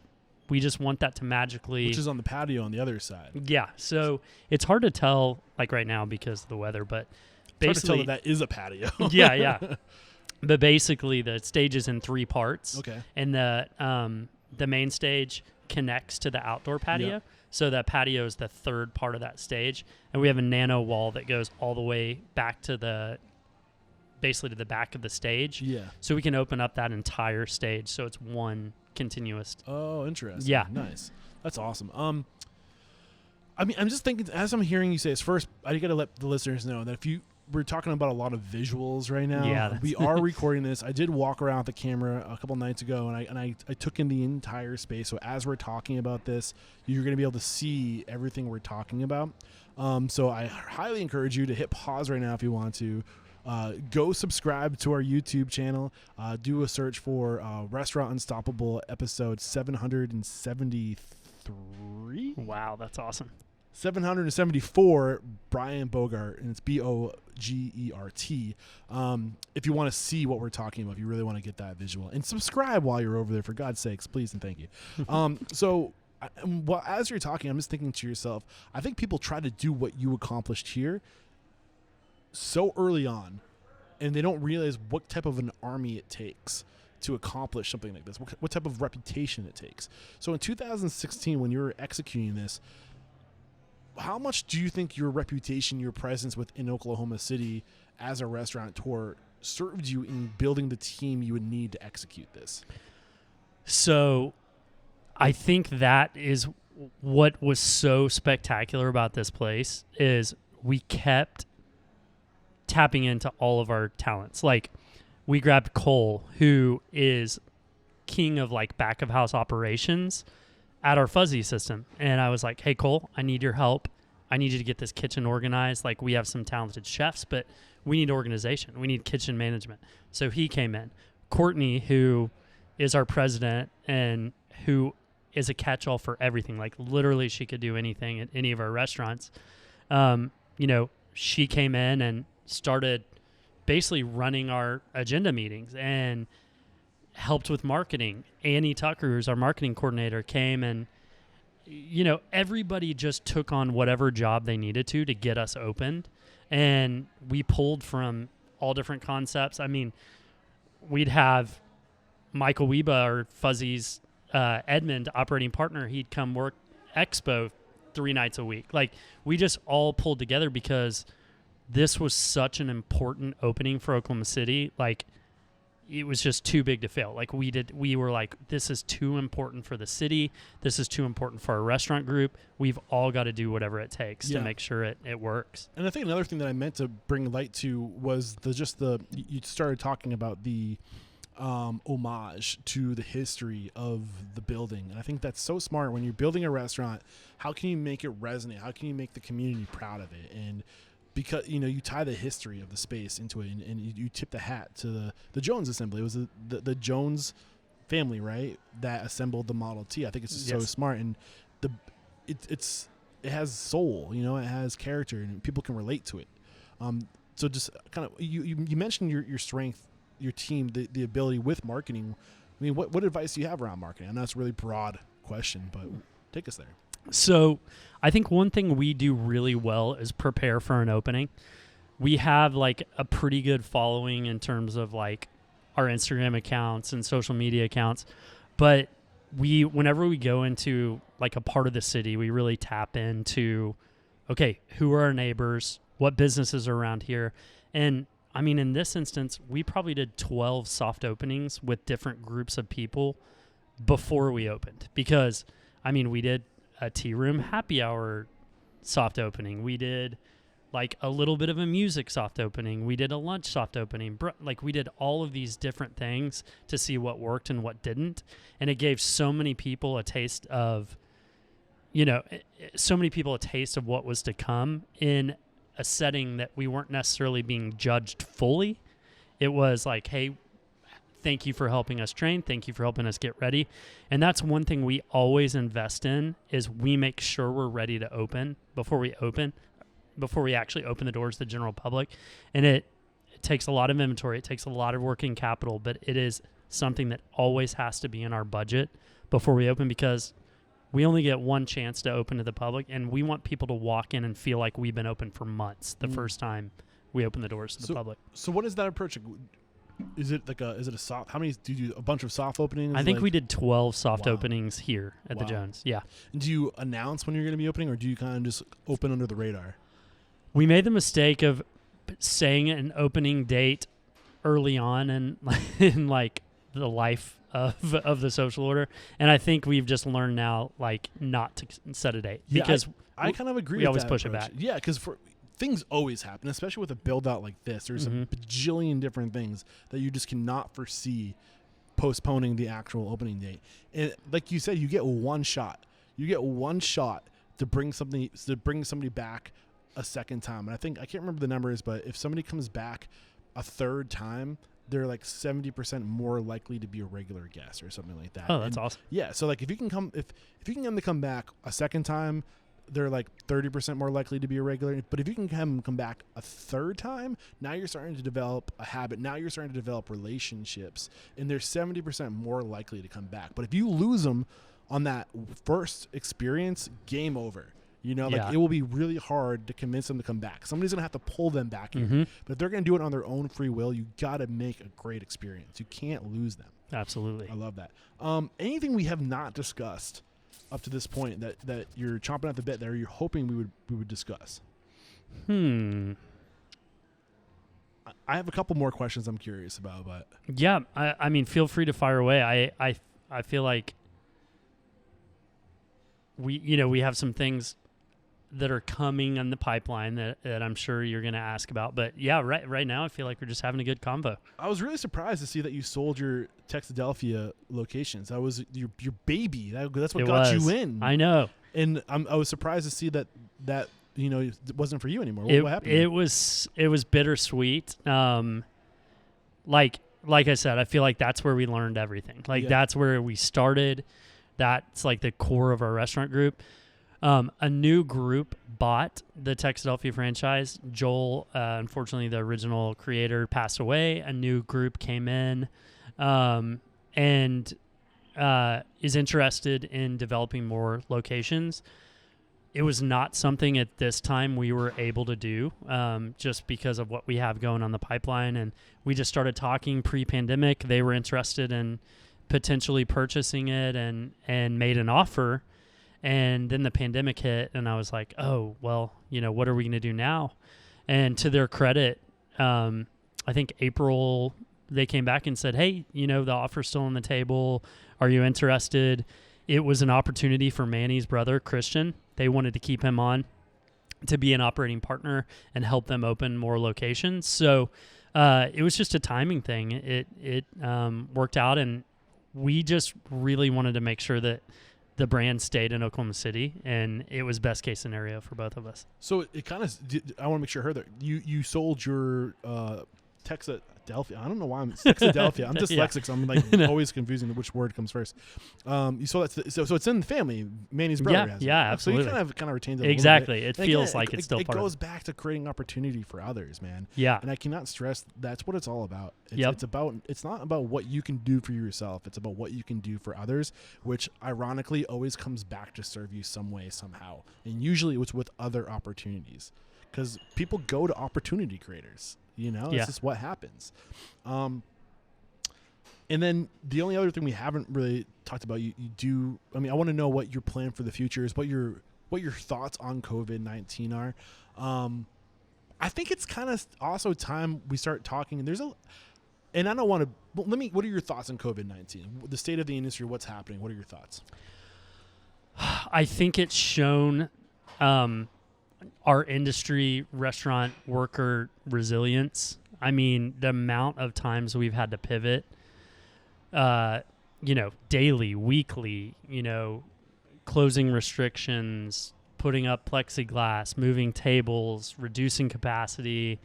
we just want that to magically... Which is on the patio on the other side. Yeah, so it's hard to tell, like right now because of the weather, but basically... It's hard to tell that is a patio. yeah. But basically, the stage is in 3 parts. Okay. And the main stage connects to the outdoor patio. Yep. So that patio is the 3rd part of that stage. And we have a nano wall that goes all the way back to basically to the back of the stage. Yeah. So we can open up that entire stage. So it's one continuous. Oh, interesting. Yeah. Nice. That's awesome. I mean, I'm just thinking, as I'm hearing you say this, first, I got to let the listeners know that we're talking about a lot of visuals right now. Yeah, we are recording this. I did walk around the camera a couple nights ago, and I took in the entire space. So as we're talking about this, you're going to be able to see everything we're talking about. So I highly encourage you to hit pause right now if you want to. Go subscribe to our YouTube channel. Do a search for Restaurant Unstoppable episode 773. Wow, that's awesome. 774, Brian Bogert, and it's Bogert. If you want to see what we're talking about, if you really want to get that visual, and subscribe while you're over there, for God's sakes, please and thank you. Well, as you're talking, I'm just thinking to yourself, I think people try to do what you accomplished here so early on, and they don't realize what type of an army it takes to accomplish something like this, what type of reputation it takes. So in 2016, when you were executing this, how much do you think your reputation, your presence within Oklahoma City as a restaurateur served you in building the team you would need to execute this? So I think that is what was so spectacular about this place is we kept tapping into all of our talents. Like we grabbed Cole, who is king of like back of house operations at our fuzzy system. And I was like, hey, Cole, I need your help. I need you to get this kitchen organized. Like we have some talented chefs, but we need organization. We need kitchen management. So he came in. Courtney, who is our president and who is a catch-all for everything. Like literally she could do anything at any of our restaurants. She came in and started basically running our agenda meetings and helped with marketing. Annie Tucker, who's our marketing coordinator, came and, everybody just took on whatever job they needed to get us opened. And we pulled from all different concepts. I mean, we'd have Michael Weba, our Fuzzy's Edmond operating partner. He'd come work Expo 3 nights a week. Like we just all pulled together because this was such an important opening for Oklahoma City. Like it was just too big to fail. Like we were like, this is too important for the city. This is too important for our restaurant group. We've all got to do whatever it takes to make sure it works. And I think another thing that I meant to bring light to was you started talking about the homage to the history of the building. And I think that's so smart. When you're building a restaurant, how can you make it resonate? How can you make the community proud of it? And because, you tie the history of the space into it, and you tip the hat to the Jones Assembly. It was the Jones family, right, that assembled the Model T. I think it's just so smart. And it has soul, it has character, and people can relate to it. So just kind of, you mentioned your strength, your team, the ability with marketing. I mean, what advice do you have around marketing? I know it's a really broad question, but take us there. So I think one thing we do really well is prepare for an opening. We have like a pretty good following in terms of like our Instagram accounts and social media accounts, but whenever we go into like a part of the city, we really tap into, okay, who are our neighbors? What businesses are around here? And I mean, in this instance, we probably did 12 soft openings with different groups of people before we opened, because I mean, we did a tea room happy hour soft opening. We did like a little bit of a music soft opening. We did a lunch soft opening. Like we did all of these different things to see what worked and what didn't. And it gave so many people a taste of, what was to come in a setting that we weren't necessarily being judged fully. It was like, hey, thank you for helping us train. Thank you for helping us get ready. And that's one thing we always invest in, is we make sure we're ready to open before we actually open the doors to the general public. And it takes a lot of inventory. It takes a lot of working capital, but it is something that always has to be in our budget before we open, because we only get one chance to open to the public, and we want people to walk in and feel like we've been open for months the first time we open the doors to the public. So what is that approach? Is it a soft? How many do you do? A bunch of soft openings? I think we did 12 soft openings here at the Wow. Jones. Yeah. And do you announce when you're going to be opening, or do you kind of just open under the radar? We made the mistake of saying an opening date early on in like the life of the social order, and I think we've just learned now, like, not to set a date, because I kind of agree. We with always that push approach. it back. Yeah, because things always happen, especially with a build out like this. There's a bajillion different things that you just cannot foresee postponing the actual opening date. And like you said, you get one shot. You get one shot to bring somebody back a second time. And I can't remember the numbers, but if somebody comes back a third time, they're like 70% more likely to be a regular guest or something like that. Oh, that's awesome. Yeah, so like if you can come to come back a second time, they're like 30% more likely to be a regular. But if you can come back a third time, now you're starting to develop a habit. Now you're starting to develop relationships, and they're 70% more likely to come back. But if you lose them on that first experience, game over. You know, like, it will be really hard to convince them to come back. Somebody's going to have to pull them back in. But if they're going to do it on their own free will, you got to make a great experience. You can't lose them. Absolutely. I love that. Anything we have not discussed up to this point that you're chomping at the bit there, you're hoping we would discuss? I have a couple more questions I'm curious about, but yeah, I mean, feel free to fire away. I feel like we have some things that are coming in the pipeline that I'm sure you're going to ask about. But yeah, right now I feel like we're just having a good convo. I was really surprised to see that you sold your Texadelphia locations. That was your baby. That's what got you in. I know. And I was surprised to see that it wasn't for you anymore. What happened? It was bittersweet. Like I said, I feel like that's where we learned everything. That's where we started. That's like the core of our restaurant group. A new group bought the Texadelphia franchise. Joel, unfortunately, the original creator, passed away. A new group came in and is interested in developing more locations. It was not something at this time we were able to do just because of what we have going on the pipeline. And we just started talking pre-pandemic. They were interested in potentially purchasing it and made an offer. And then the pandemic hit, and I was like, oh, well, what are we going to do now? And to their credit, I think April, they came back and said, hey, the offer's still on the table. Are you interested? It was an opportunity for Manny's brother, Christian. They wanted to keep him on to be an operating partner and help them open more locations. So it was just a timing thing. It worked out, and we just really wanted to make sure that the brand stayed in Oklahoma City, and it was best case scenario for both of us. So it kind of, I want to make sure I heard that you sold your Texadelphia. I don't know why I'm Texadelphia. I'm dyslexic, so I'm like always confusing which word comes first. You sold that, so it's in the family. Manny's brother has it. Yeah, absolutely. So you kind of retained it. Exactly. A it feels like it's still part of it. It goes back to creating opportunity for others, man. Yeah. And I cannot stress that's what it's all about. Yep. It's not about what you can do for yourself. It's about what you can do for others, which ironically always comes back to serve you some way, somehow. And usually it's with other opportunities, because people go to opportunity creators. It's just what happens. And then the only other thing we haven't really talked about, I want to know what your plan for the future is, what your thoughts on COVID-19 are. I think it's kind of also time we start talking, and I don't want to, what are your thoughts on COVID-19? The state of the industry, what's happening? What are your thoughts? I think it's shown our industry, restaurant worker resilience. I mean, the amount of times we've had to pivot, daily, weekly, closing restrictions, putting up plexiglass, moving tables, reducing capacity,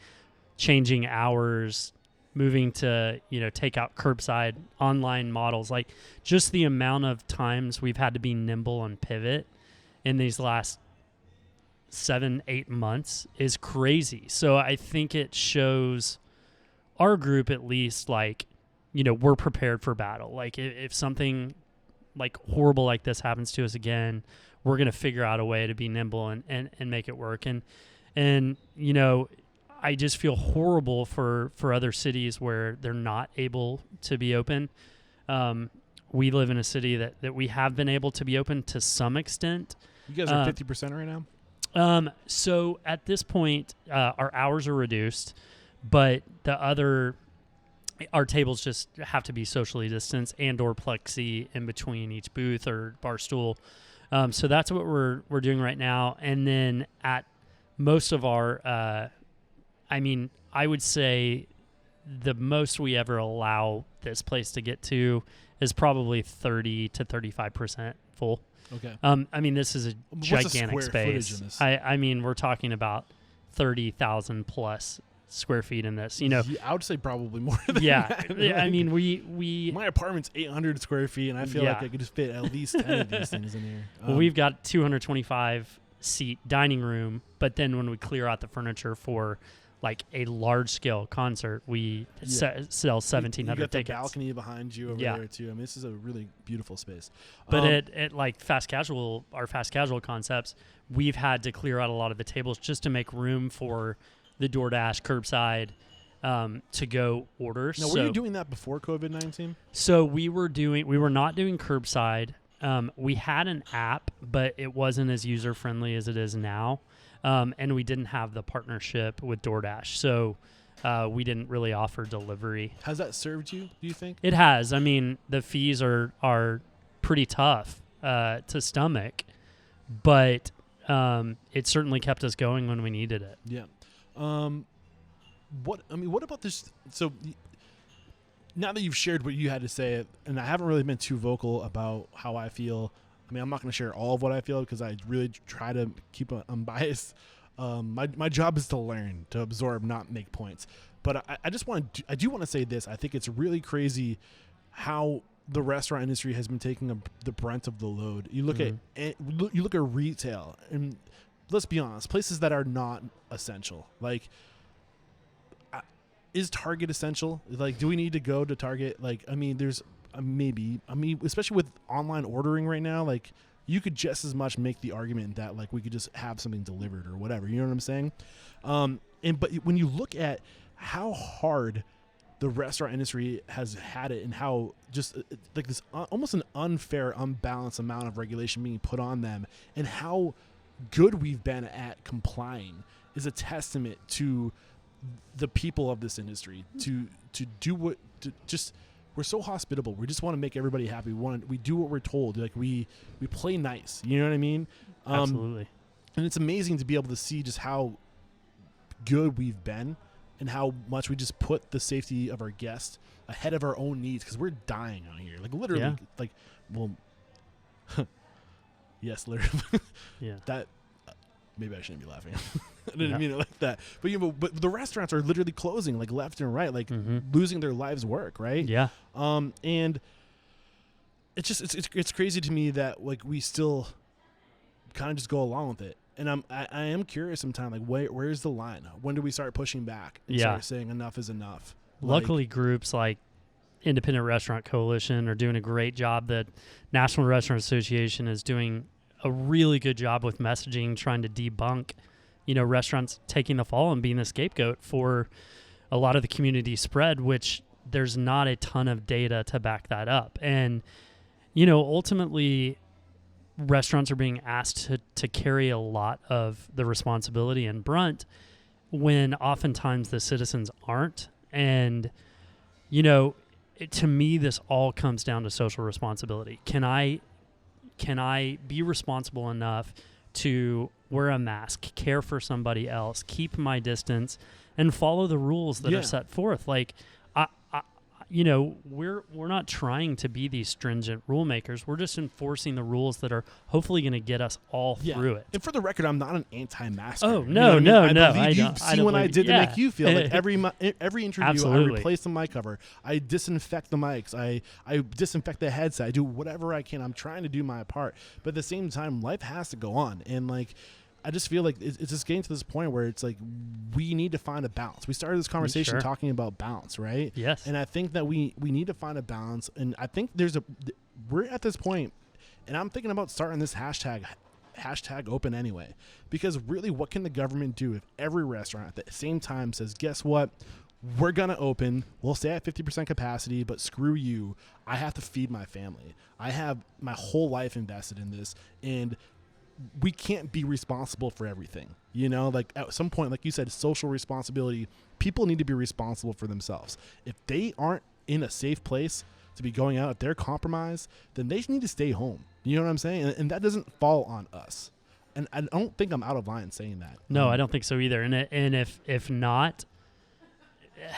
changing hours, moving to, take out curbside, online models, like just the amount of times we've had to be nimble and pivot in these last 7-8 months is crazy. So I think it shows our group, at least, like, we're prepared for battle. Like if something like horrible like this happens to us again, we're going to figure out a way to be nimble and make it work. And I just feel horrible for other cities where they're not able to be open. We live in a city that we have been able to be open to some extent. You guys are 50% right now? So at this point, our hours are reduced, but our tables just have to be socially distanced and or plexi in between each booth or bar stool. So that's what we're doing right now. And then at most of our, I would say the most we ever allow this place to get to is probably 30 to 35% full. Okay. This is a What's gigantic the square space. footage in this? We're talking about 30,000 plus square feet in this. Yeah, I would say probably more than that. Yeah. We my apartment's 800 square feet, and I feel like I could just fit at least 10 of these things in here. Well, we've got 225 seat dining room, but then when we clear out the furniture for like a large scale concert, we sell 1,700 you got tickets. The balcony behind you over there too. This is a really beautiful space. But at like our fast casual concepts, we've had to clear out a lot of the tables just to make room for the DoorDash curbside to go orders. Now, were you doing that before COVID-19? So we were not doing curbside. We had an app, but it wasn't as user friendly as it is now. And we didn't have the partnership with DoorDash. So we didn't really offer delivery. Has that served you, do you think? It has. The fees are pretty tough to stomach, but it certainly kept us going when we needed it. Yeah. What about this? So now that you've shared what you had to say, and I haven't really been too vocal about how I feel. I'm not going to share all of what I feel because I really try to keep unbiased. My job is to learn, to absorb, not make points. But I do want to say this. I think it's really crazy how the restaurant industry has been taking the brunt of the load. You look at retail, and let's be honest, places that are not essential. Like, is Target essential? Like, do we need to go to Target? Like, there's maybe. Especially with online ordering right now, like, you could just as much make the argument that, like, we could just have something delivered or whatever. You know what I'm saying? But when you look at how hard the restaurant industry has had it, and how just like this almost an unfair, unbalanced amount of regulation being put on them, and how good we've been at complying, is a testament to the people of this industry to do what we're so hospitable. We just want to make everybody happy. We do what we're told. Like we play nice. You know what I mean? Absolutely. And it's amazing to be able to see just how good we've been and how much we just put the safety of our guests ahead of our own needs, because we're dying out here. Like, literally, like, well, yes, literally. Yeah. That maybe I shouldn't be laughing. I didn't mean it like that. But but the restaurants are literally closing, like, left and right, like losing their lives' work, right? Yeah. And it's just it's crazy to me that, like, we still kind of just go along with it. And I am curious sometimes, like, where's the line? When do we start pushing back and start saying enough is enough? Luckily, groups like Independent Restaurant Coalition are doing a great job. The National Restaurant Association is doing a really good job with messaging, trying to debunk, restaurants taking the fall and being the scapegoat for a lot of the community spread, which there's not a ton of data to back that up. And, ultimately, restaurants are being asked to carry a lot of the responsibility and brunt when oftentimes the citizens aren't. And, to me, this all comes down to social responsibility. Can I be responsible enough to wear a mask, care for somebody else, keep my distance, and follow the rules that are set forth? Like, we're not trying to be these stringent rule makers. We're just enforcing the rules that are hopefully going to get us all through it. And for the record, I'm not an anti-masker. Oh, no, no. I you've seen what I did to make you feel. Like every interview, Absolutely. I replace the mic cover. I disinfect the mics. I disinfect the headset. I do whatever I can. I'm trying to do my part. But at the same time, life has to go on. And like, I just feel like it's just getting to this point where it's like we need to find a balance. We started this conversation talking about balance, right? Yes. And I think that we need to find a balance. And I think we're at this point, and I'm thinking about starting this hashtag open anyway. Because really, what can the government do if every restaurant at the same time says, guess what? We're going to open. We'll stay at 50% capacity, but screw you. I have to feed my family. I have my whole life invested in this. And we can't be responsible for everything, like at some point, like you said, social responsibility. People need to be responsible for themselves. If they aren't in a safe place to be going out, if they're compromised, then they need to stay home. You know what I'm saying? And that doesn't fall on us. And I don't think I'm out of line saying that. No, I don't think so either. And if not,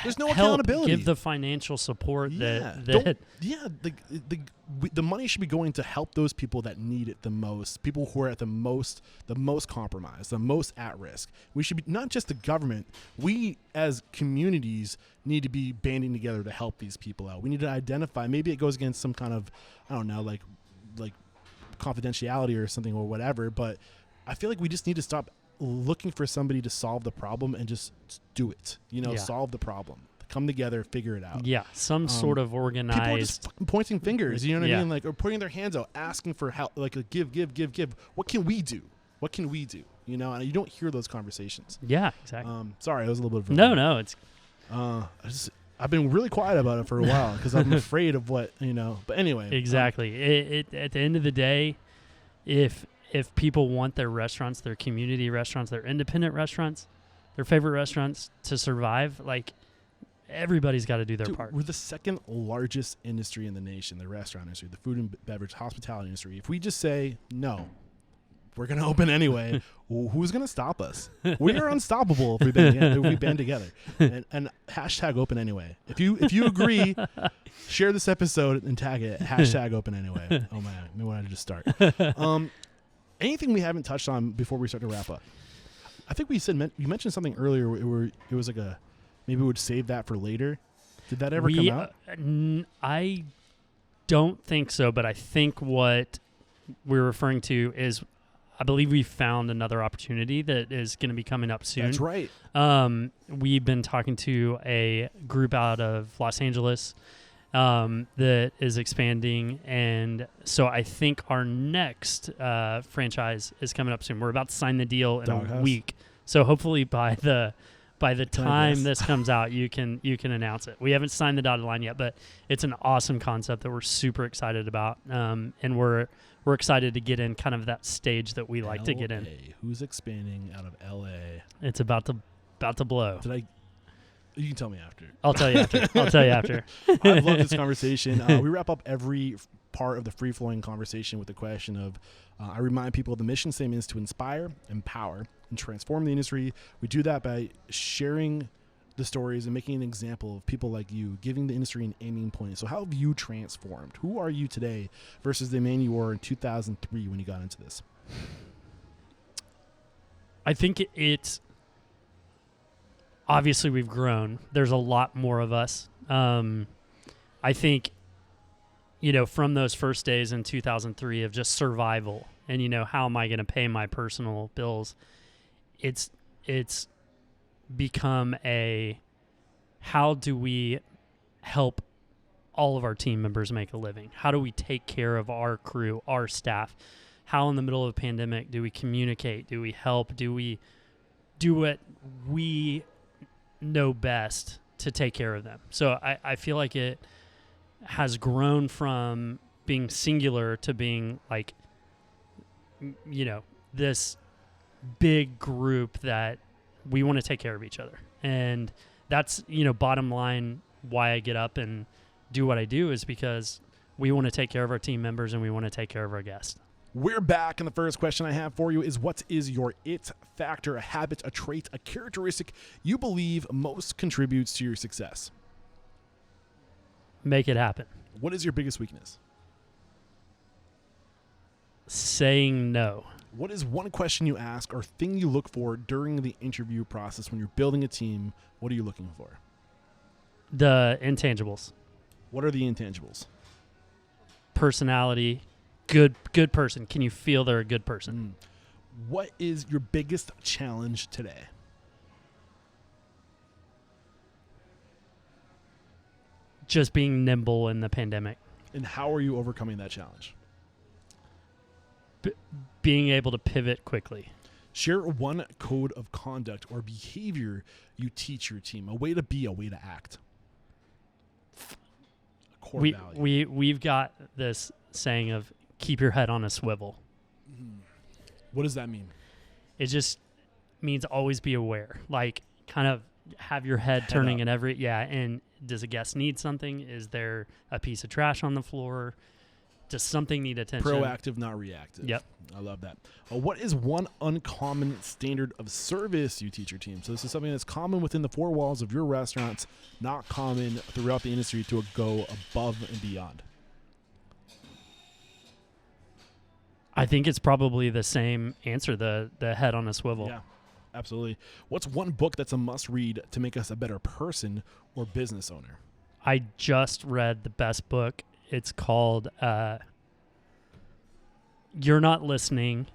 there's no accountability. Give the financial support the money should be going to help those people that need it the most, people who are at the most compromised, the most at risk. We should be, not just the government, we as communities need to be banding together to help these people out. We need to identify, maybe it goes against some kind of, I don't know, like confidentiality or something or whatever, but I feel like we just need to stop looking for somebody to solve the problem and just do it, solve the problem, come together, figure it out. Yeah. Some sort of organized. People are just fucking pointing fingers, you know what I mean? Like, or putting their hands out, asking for help, like give. What can we do? And you don't hear those conversations. Yeah, exactly. Sorry, I was a little bit. No, it's. I've been really quiet about it for a while because I'm afraid of what, but anyway. Exactly. At the end of the day, if people want their restaurants, their community restaurants, their independent restaurants, their favorite restaurants to survive, like, everybody's got to do their part. We're the second largest industry in the nation, the restaurant industry, the food and beverage, hospitality industry. If we just say, no, we're going to open anyway, who's going to stop us? We are unstoppable if we band together. And hashtag open anyway. If you agree, share this episode and tag it, hashtag open anyway. Oh, man, maybe I just start. Anything we haven't touched on before we start to wrap up? I think you mentioned something earlier where it was like maybe we would save that for later. Did that ever come out? I don't think so, but I think what we're referring to is, I believe we found another opportunity that is going to be coming up soon. That's right. We've been talking to a group out of Los Angeles that is expanding, and so I think our next franchise is coming up soon. We're about to sign the deal in a week, so hopefully by the time this comes out, you can announce it. We haven't signed the dotted line yet, but it's an awesome concept that we're super excited about, and we're excited to get in kind of that stage that we like to get in. Who's expanding out of LA? It's about to blow. You can tell me after. I'll tell you after. I've loved this conversation. We wrap up every part of the free-flowing conversation with the question of, I remind people the mission statement is to inspire, empower, and transform the industry. We do that by sharing the stories and making an example of people like you, giving the industry an aiming point. So how have you transformed? Who are you today versus the man you were in 2003 when you got into this? I think it's obviously we've grown. There's a lot more of us. I think, from those first days in 2003 of just survival and, how am I going to pay my personal bills? It's become how do we help all of our team members make a living? How do we take care of our crew, our staff? How in the middle of a pandemic do we communicate? Do we help? Do we do what we know best to take care of them? So I feel like it has grown from being singular to being like, this big group that we want to take care of each other. And that's, bottom line, why I get up and do what I do is because we want to take care of our team members and we want to take care of our guests. We're back, and the first question I have for you is, what is your it factor, a habit, a trait, a characteristic you believe most contributes to your success? Make it happen. What is your biggest weakness? Saying no. What is one question you ask or thing you look for during the interview process when you're building a team? What are you looking for? The intangibles. What are the intangibles? Personality. Good person. Can you feel they're a good person? What is your biggest challenge today? Just being nimble in the pandemic. And how are you overcoming that challenge? Being able to pivot quickly. Share one code of conduct or behavior you teach your team. A way to be, a way to act. A core value. We've got this saying of keep your head on a swivel. What does that mean? It just means always be aware. Like kind of have your head turning up. in every, and does a guest need something? Is there a piece of trash on the floor? Does something need attention? Proactive, not reactive. Yep. I love that. What is one uncommon standard of service you teach your team? So this is something that's common within the four walls of your restaurants, not common throughout the industry to go above and beyond. I think it's probably the same answer, the head on a swivel. Yeah, absolutely. What's one book that's a must-read to make us a better person or business owner? I just read the best book. It's called You're Not Listening,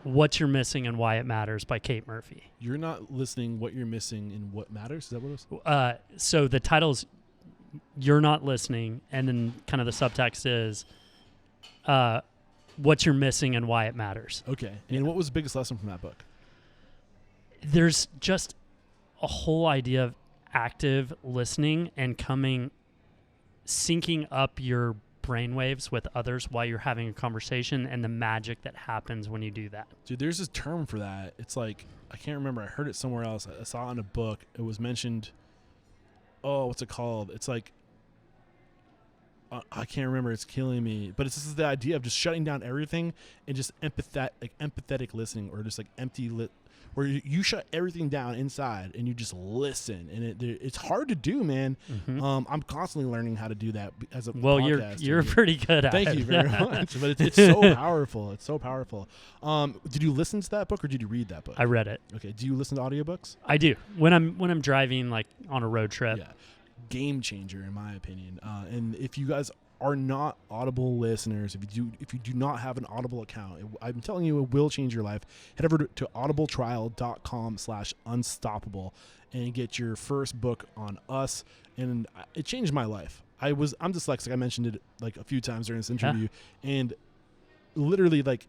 What You're Missing and Why It Matters by Kate Murphy. You're not listening, what you're missing and what matters? Is that what it was? So the title's You're Not Listening, and then kind of the subtext is what you're missing and why it matters. Okay. And what was the biggest lesson from that book? There's just a whole idea of active listening and syncing up your brainwaves with others while you're having a conversation and the magic that happens when you do that. Dude, there's this term for that. It's like, I can't remember. I heard it somewhere else. I saw it in a book. It was mentioned. Oh, what's it called? It's like, I can't remember. It's killing me. But it's just the idea of just shutting down everything and just empathetic listening, or just like where you shut everything down inside and you just listen. And it's hard to do, man. Mm-hmm. I'm constantly learning how to do that as a well, podcaster. you're pretty good at it. Thank you very much. But it's so powerful. It's so powerful. Did you listen to that book or did you read that book? I read it. Okay. Do you listen to audiobooks? I do. When I'm driving, like on a road trip. Yeah. Game changer in my opinion. And if you guys are not Audible listeners, if you do not have an Audible account, I'm telling you, it will change your life. Head over to audibletrial.com/unstoppable and get your first book on us. And it changed my life. I'm dyslexic. I mentioned it like a few times during this interview, and literally like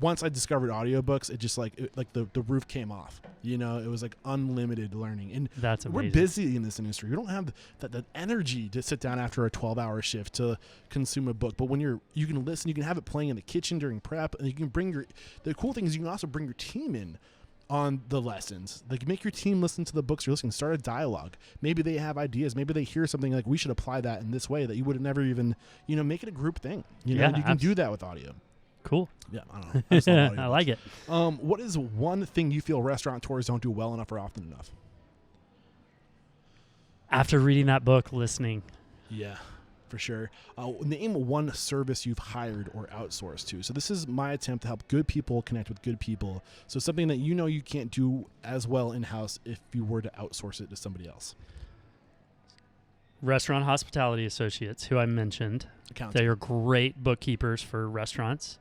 once I discovered audiobooks, it just the roof came off. You know, it was like unlimited learning. And that's amazing. We're busy in this industry. We don't have that energy to sit down after a 12-hour shift to consume a book. But when you can listen, you can have it playing in the kitchen during prep, and you can the cool thing is you can also bring your team in on the lessons. Like, make your team listen to the books you're listening. Start a dialogue. Maybe they have ideas. Maybe they hear something like, we should apply that in this way that you would have never even, make it a group thing. You can do that with audio. Cool. Yeah, I don't know. I just love I like it. What is one thing you feel restaurateurs don't do well enough or often enough? After reading that book, listening. Yeah, for sure. Name one service you've hired or outsourced to. So this is my attempt to help good people connect with good people. So something that you can't do as well in-house if you were to outsource it to somebody else. Restaurant Hospitality Associates, who I mentioned. They are great bookkeepers for restaurants.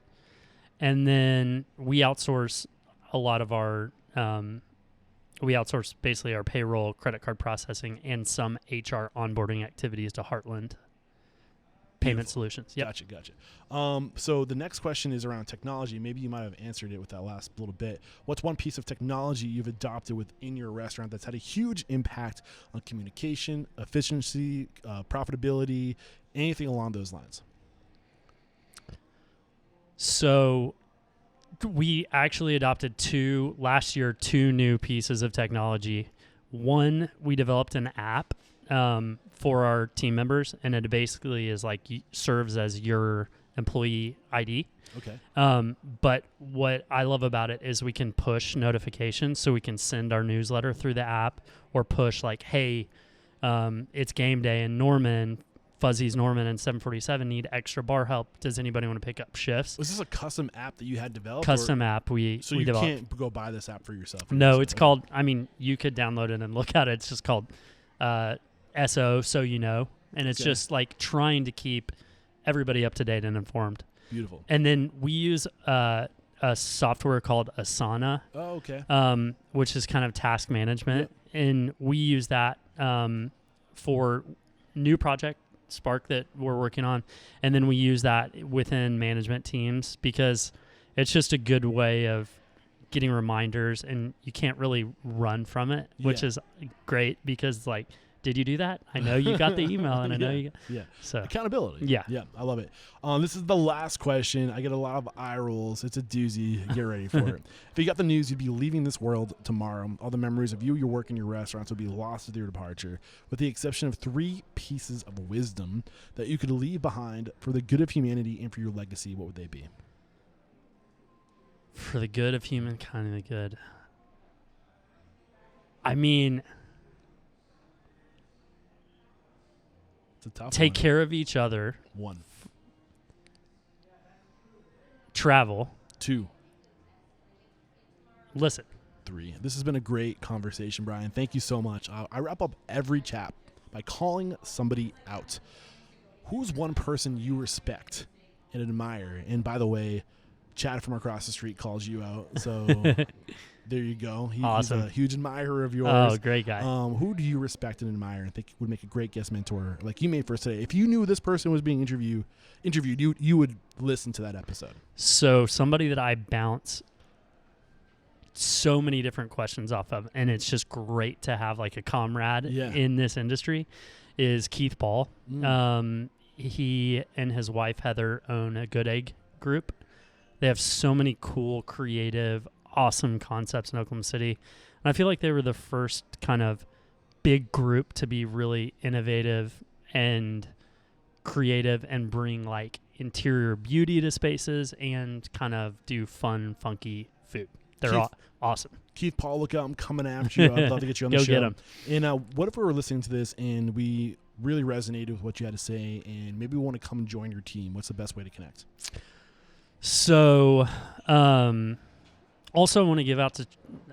And then we outsource a lot of our, basically our payroll, credit card processing, and some HR onboarding activities to Heartland Payment Solutions. Yep. Gotcha. So the next question is around technology. Maybe you might have answered it with that last little bit. What's one piece of technology you've adopted within your restaurant that's had a huge impact on communication, efficiency, profitability, anything along those lines? So we actually adopted two new pieces of technology. One, we developed an app for our team members, and it basically is like serves as your employee ID. Okay. But what I love about it is we can push notifications, so we can send our newsletter through the app or push like, hey, it's game day in Norman. Fuzzy's Norman and 747 need extra bar help. Does anybody want to pick up shifts? Was this a custom app that you had developed? Custom app we you developed. Can't go buy this app for yourself? No, it's called, I mean, you could download it and look at it. It's just called SO, So You Know. And it's just like trying to keep everybody up to date and informed. Beautiful. And then we use a software called Asana. Oh, okay. Which is kind of task management. Yep. And we use that for new project Spark that we're working on, and then we use that within management teams because it's just a good way of getting reminders, and you can't really run from it, which is great because like, did you do that? I know you got the email, and I know you got so accountability. Yeah, I love it. This is the last question. I get a lot of eye rolls. It's a doozy. Get ready for it. If you got the news, you'd be leaving this world tomorrow. All the memories of you, your work, and your restaurants would be lost with your departure, with the exception of 3 pieces of wisdom that you could leave behind for the good of humanity and for your legacy. What would they be? For the good of humankind and the good. I mean, it's a tough take one. care of each other. 1. Travel. 2. Listen. 3. This has been a great conversation, Brian. Thank you so much. I wrap up every chat by calling somebody out. Who's one person you respect and admire? And by the way, Chad from across the street calls you out. So there you go. Awesome. He's a huge admirer of yours. Oh, great guy. Who do you respect and admire and think would make a great guest mentor like you made for us today? If you knew this person was being interviewed, you would listen to that episode. So somebody that I bounce so many different questions off of, and it's just great to have like a comrade in this industry, is Keith Paul. He and his wife Heather own a Good Egg group. They have so many cool, creative, awesome concepts in Oklahoma City. And I feel like they were the first kind of big group to be really innovative and creative and bring like interior beauty to spaces and kind of do fun, funky food. They're awesome. Keith Paul, look out. I'm coming after you. I'd love to get you on the show. Go get him. And what if we were listening to this and we really resonated with what you had to say and maybe we want to come join your team? What's the best way to connect? So, also want to give out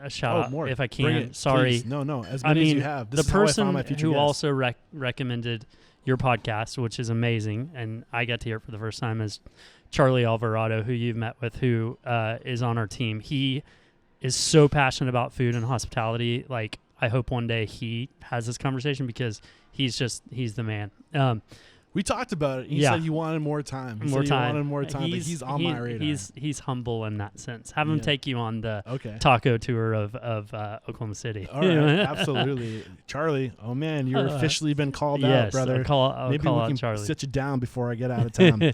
a shout out if I can. Sorry. Please. No. As many as you have. This the is person how I found my future who guest. also recommended your podcast, which is amazing, and I got to hear it for the first time, is Charlie Alvarado, who you've met with, who is on our team. He is so passionate about food and hospitality. Like, I hope one day he has this conversation because he's the man. We talked about it. He said you wanted more time. He wanted more time, but he's on my radar. He's humble in that sense. Have him take you on the taco tour of Oklahoma City. All right, absolutely. Charlie, oh man, you're officially been called out, brother. Maybe we can Charlie. Sit you down before I get out of town.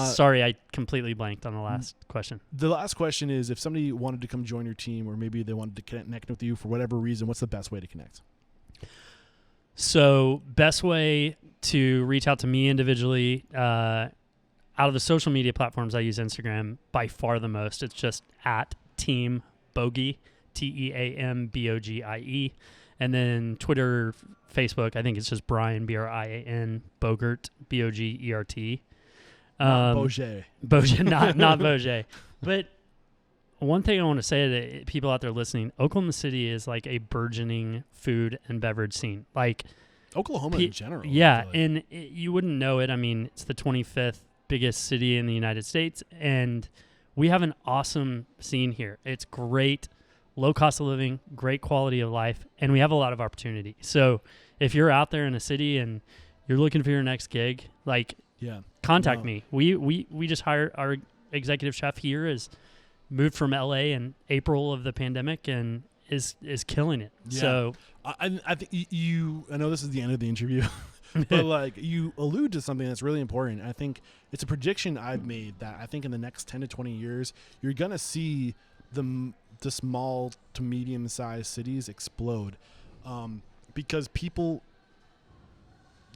Sorry, I completely blanked on the last question. The last question is, if somebody wanted to come join your team or maybe they wanted to connect with you for whatever reason, what's the best way to connect? So best way to reach out to me individually, out of the social media platforms, I use Instagram by far the most. It's just at Team Bogie, TEAMBOGIE. And then Twitter, Facebook, I think it's just Brian, BRIAN, Bogert, BOGERT. Not Bogert. Bogert, not Bogert. But one thing I want to say to people out there listening, Oklahoma City is like a burgeoning food and beverage scene. Like Oklahoma in general. Yeah, and you wouldn't know it. I mean, it's the 25th biggest city in the United States, and we have an awesome scene here. It's great, low cost of living, great quality of life, and we have a lot of opportunity. So if you're out there in a city and you're looking for your next gig, like contact me. We just hired our executive chef here is moved from LA in April of the pandemic and is killing it. Yeah. So I think I know this is the end of the interview, but like you allude to something that's really important. I think it's a prediction I've made that I think in the next 10 to 20 years, you're going to see the small to medium sized cities explode because people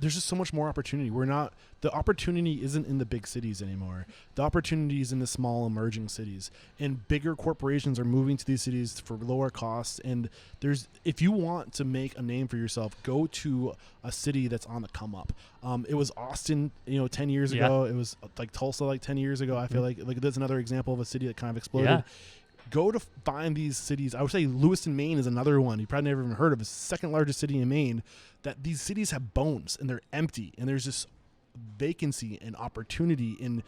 there's just so much more opportunity. The opportunity isn't in the big cities anymore. The opportunity is in the small emerging cities, and bigger corporations are moving to these cities for lower costs. And if you want to make a name for yourself, go to a city that's on the come up. It was Austin, 10 years ago. It was like Tulsa, like 10 years ago. I feel like that's another example of a city that kind of exploded. Yeah. Go to find these cities. I would say Lewiston, Maine is another one. You probably never even heard of. It's the second largest city in Maine. That these cities have bones and they're empty, and there's this vacancy and opportunity. And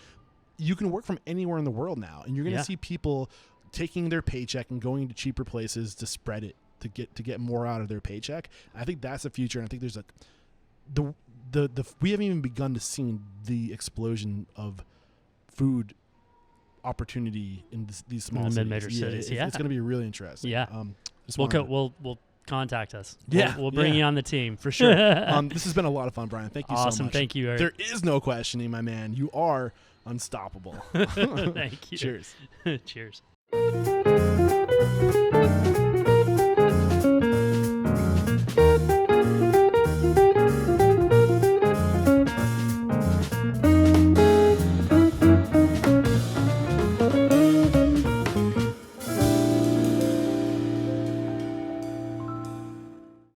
you can work from anywhere in the world now, and you're going to see people taking their paycheck and going to cheaper places to spread it to get more out of their paycheck. I think that's the future, and I think there's we haven't even begun to see the explosion of food opportunity in these small cities. Mid-major cities. It's going to be really interesting. Yeah. We'll contact us. Yeah. We'll bring you on the team. For sure. This has been a lot of fun, Brian. Thank you so much. Awesome. Thank you, Eric. There is no questioning, my man. You are unstoppable. Thank you. Cheers. Cheers.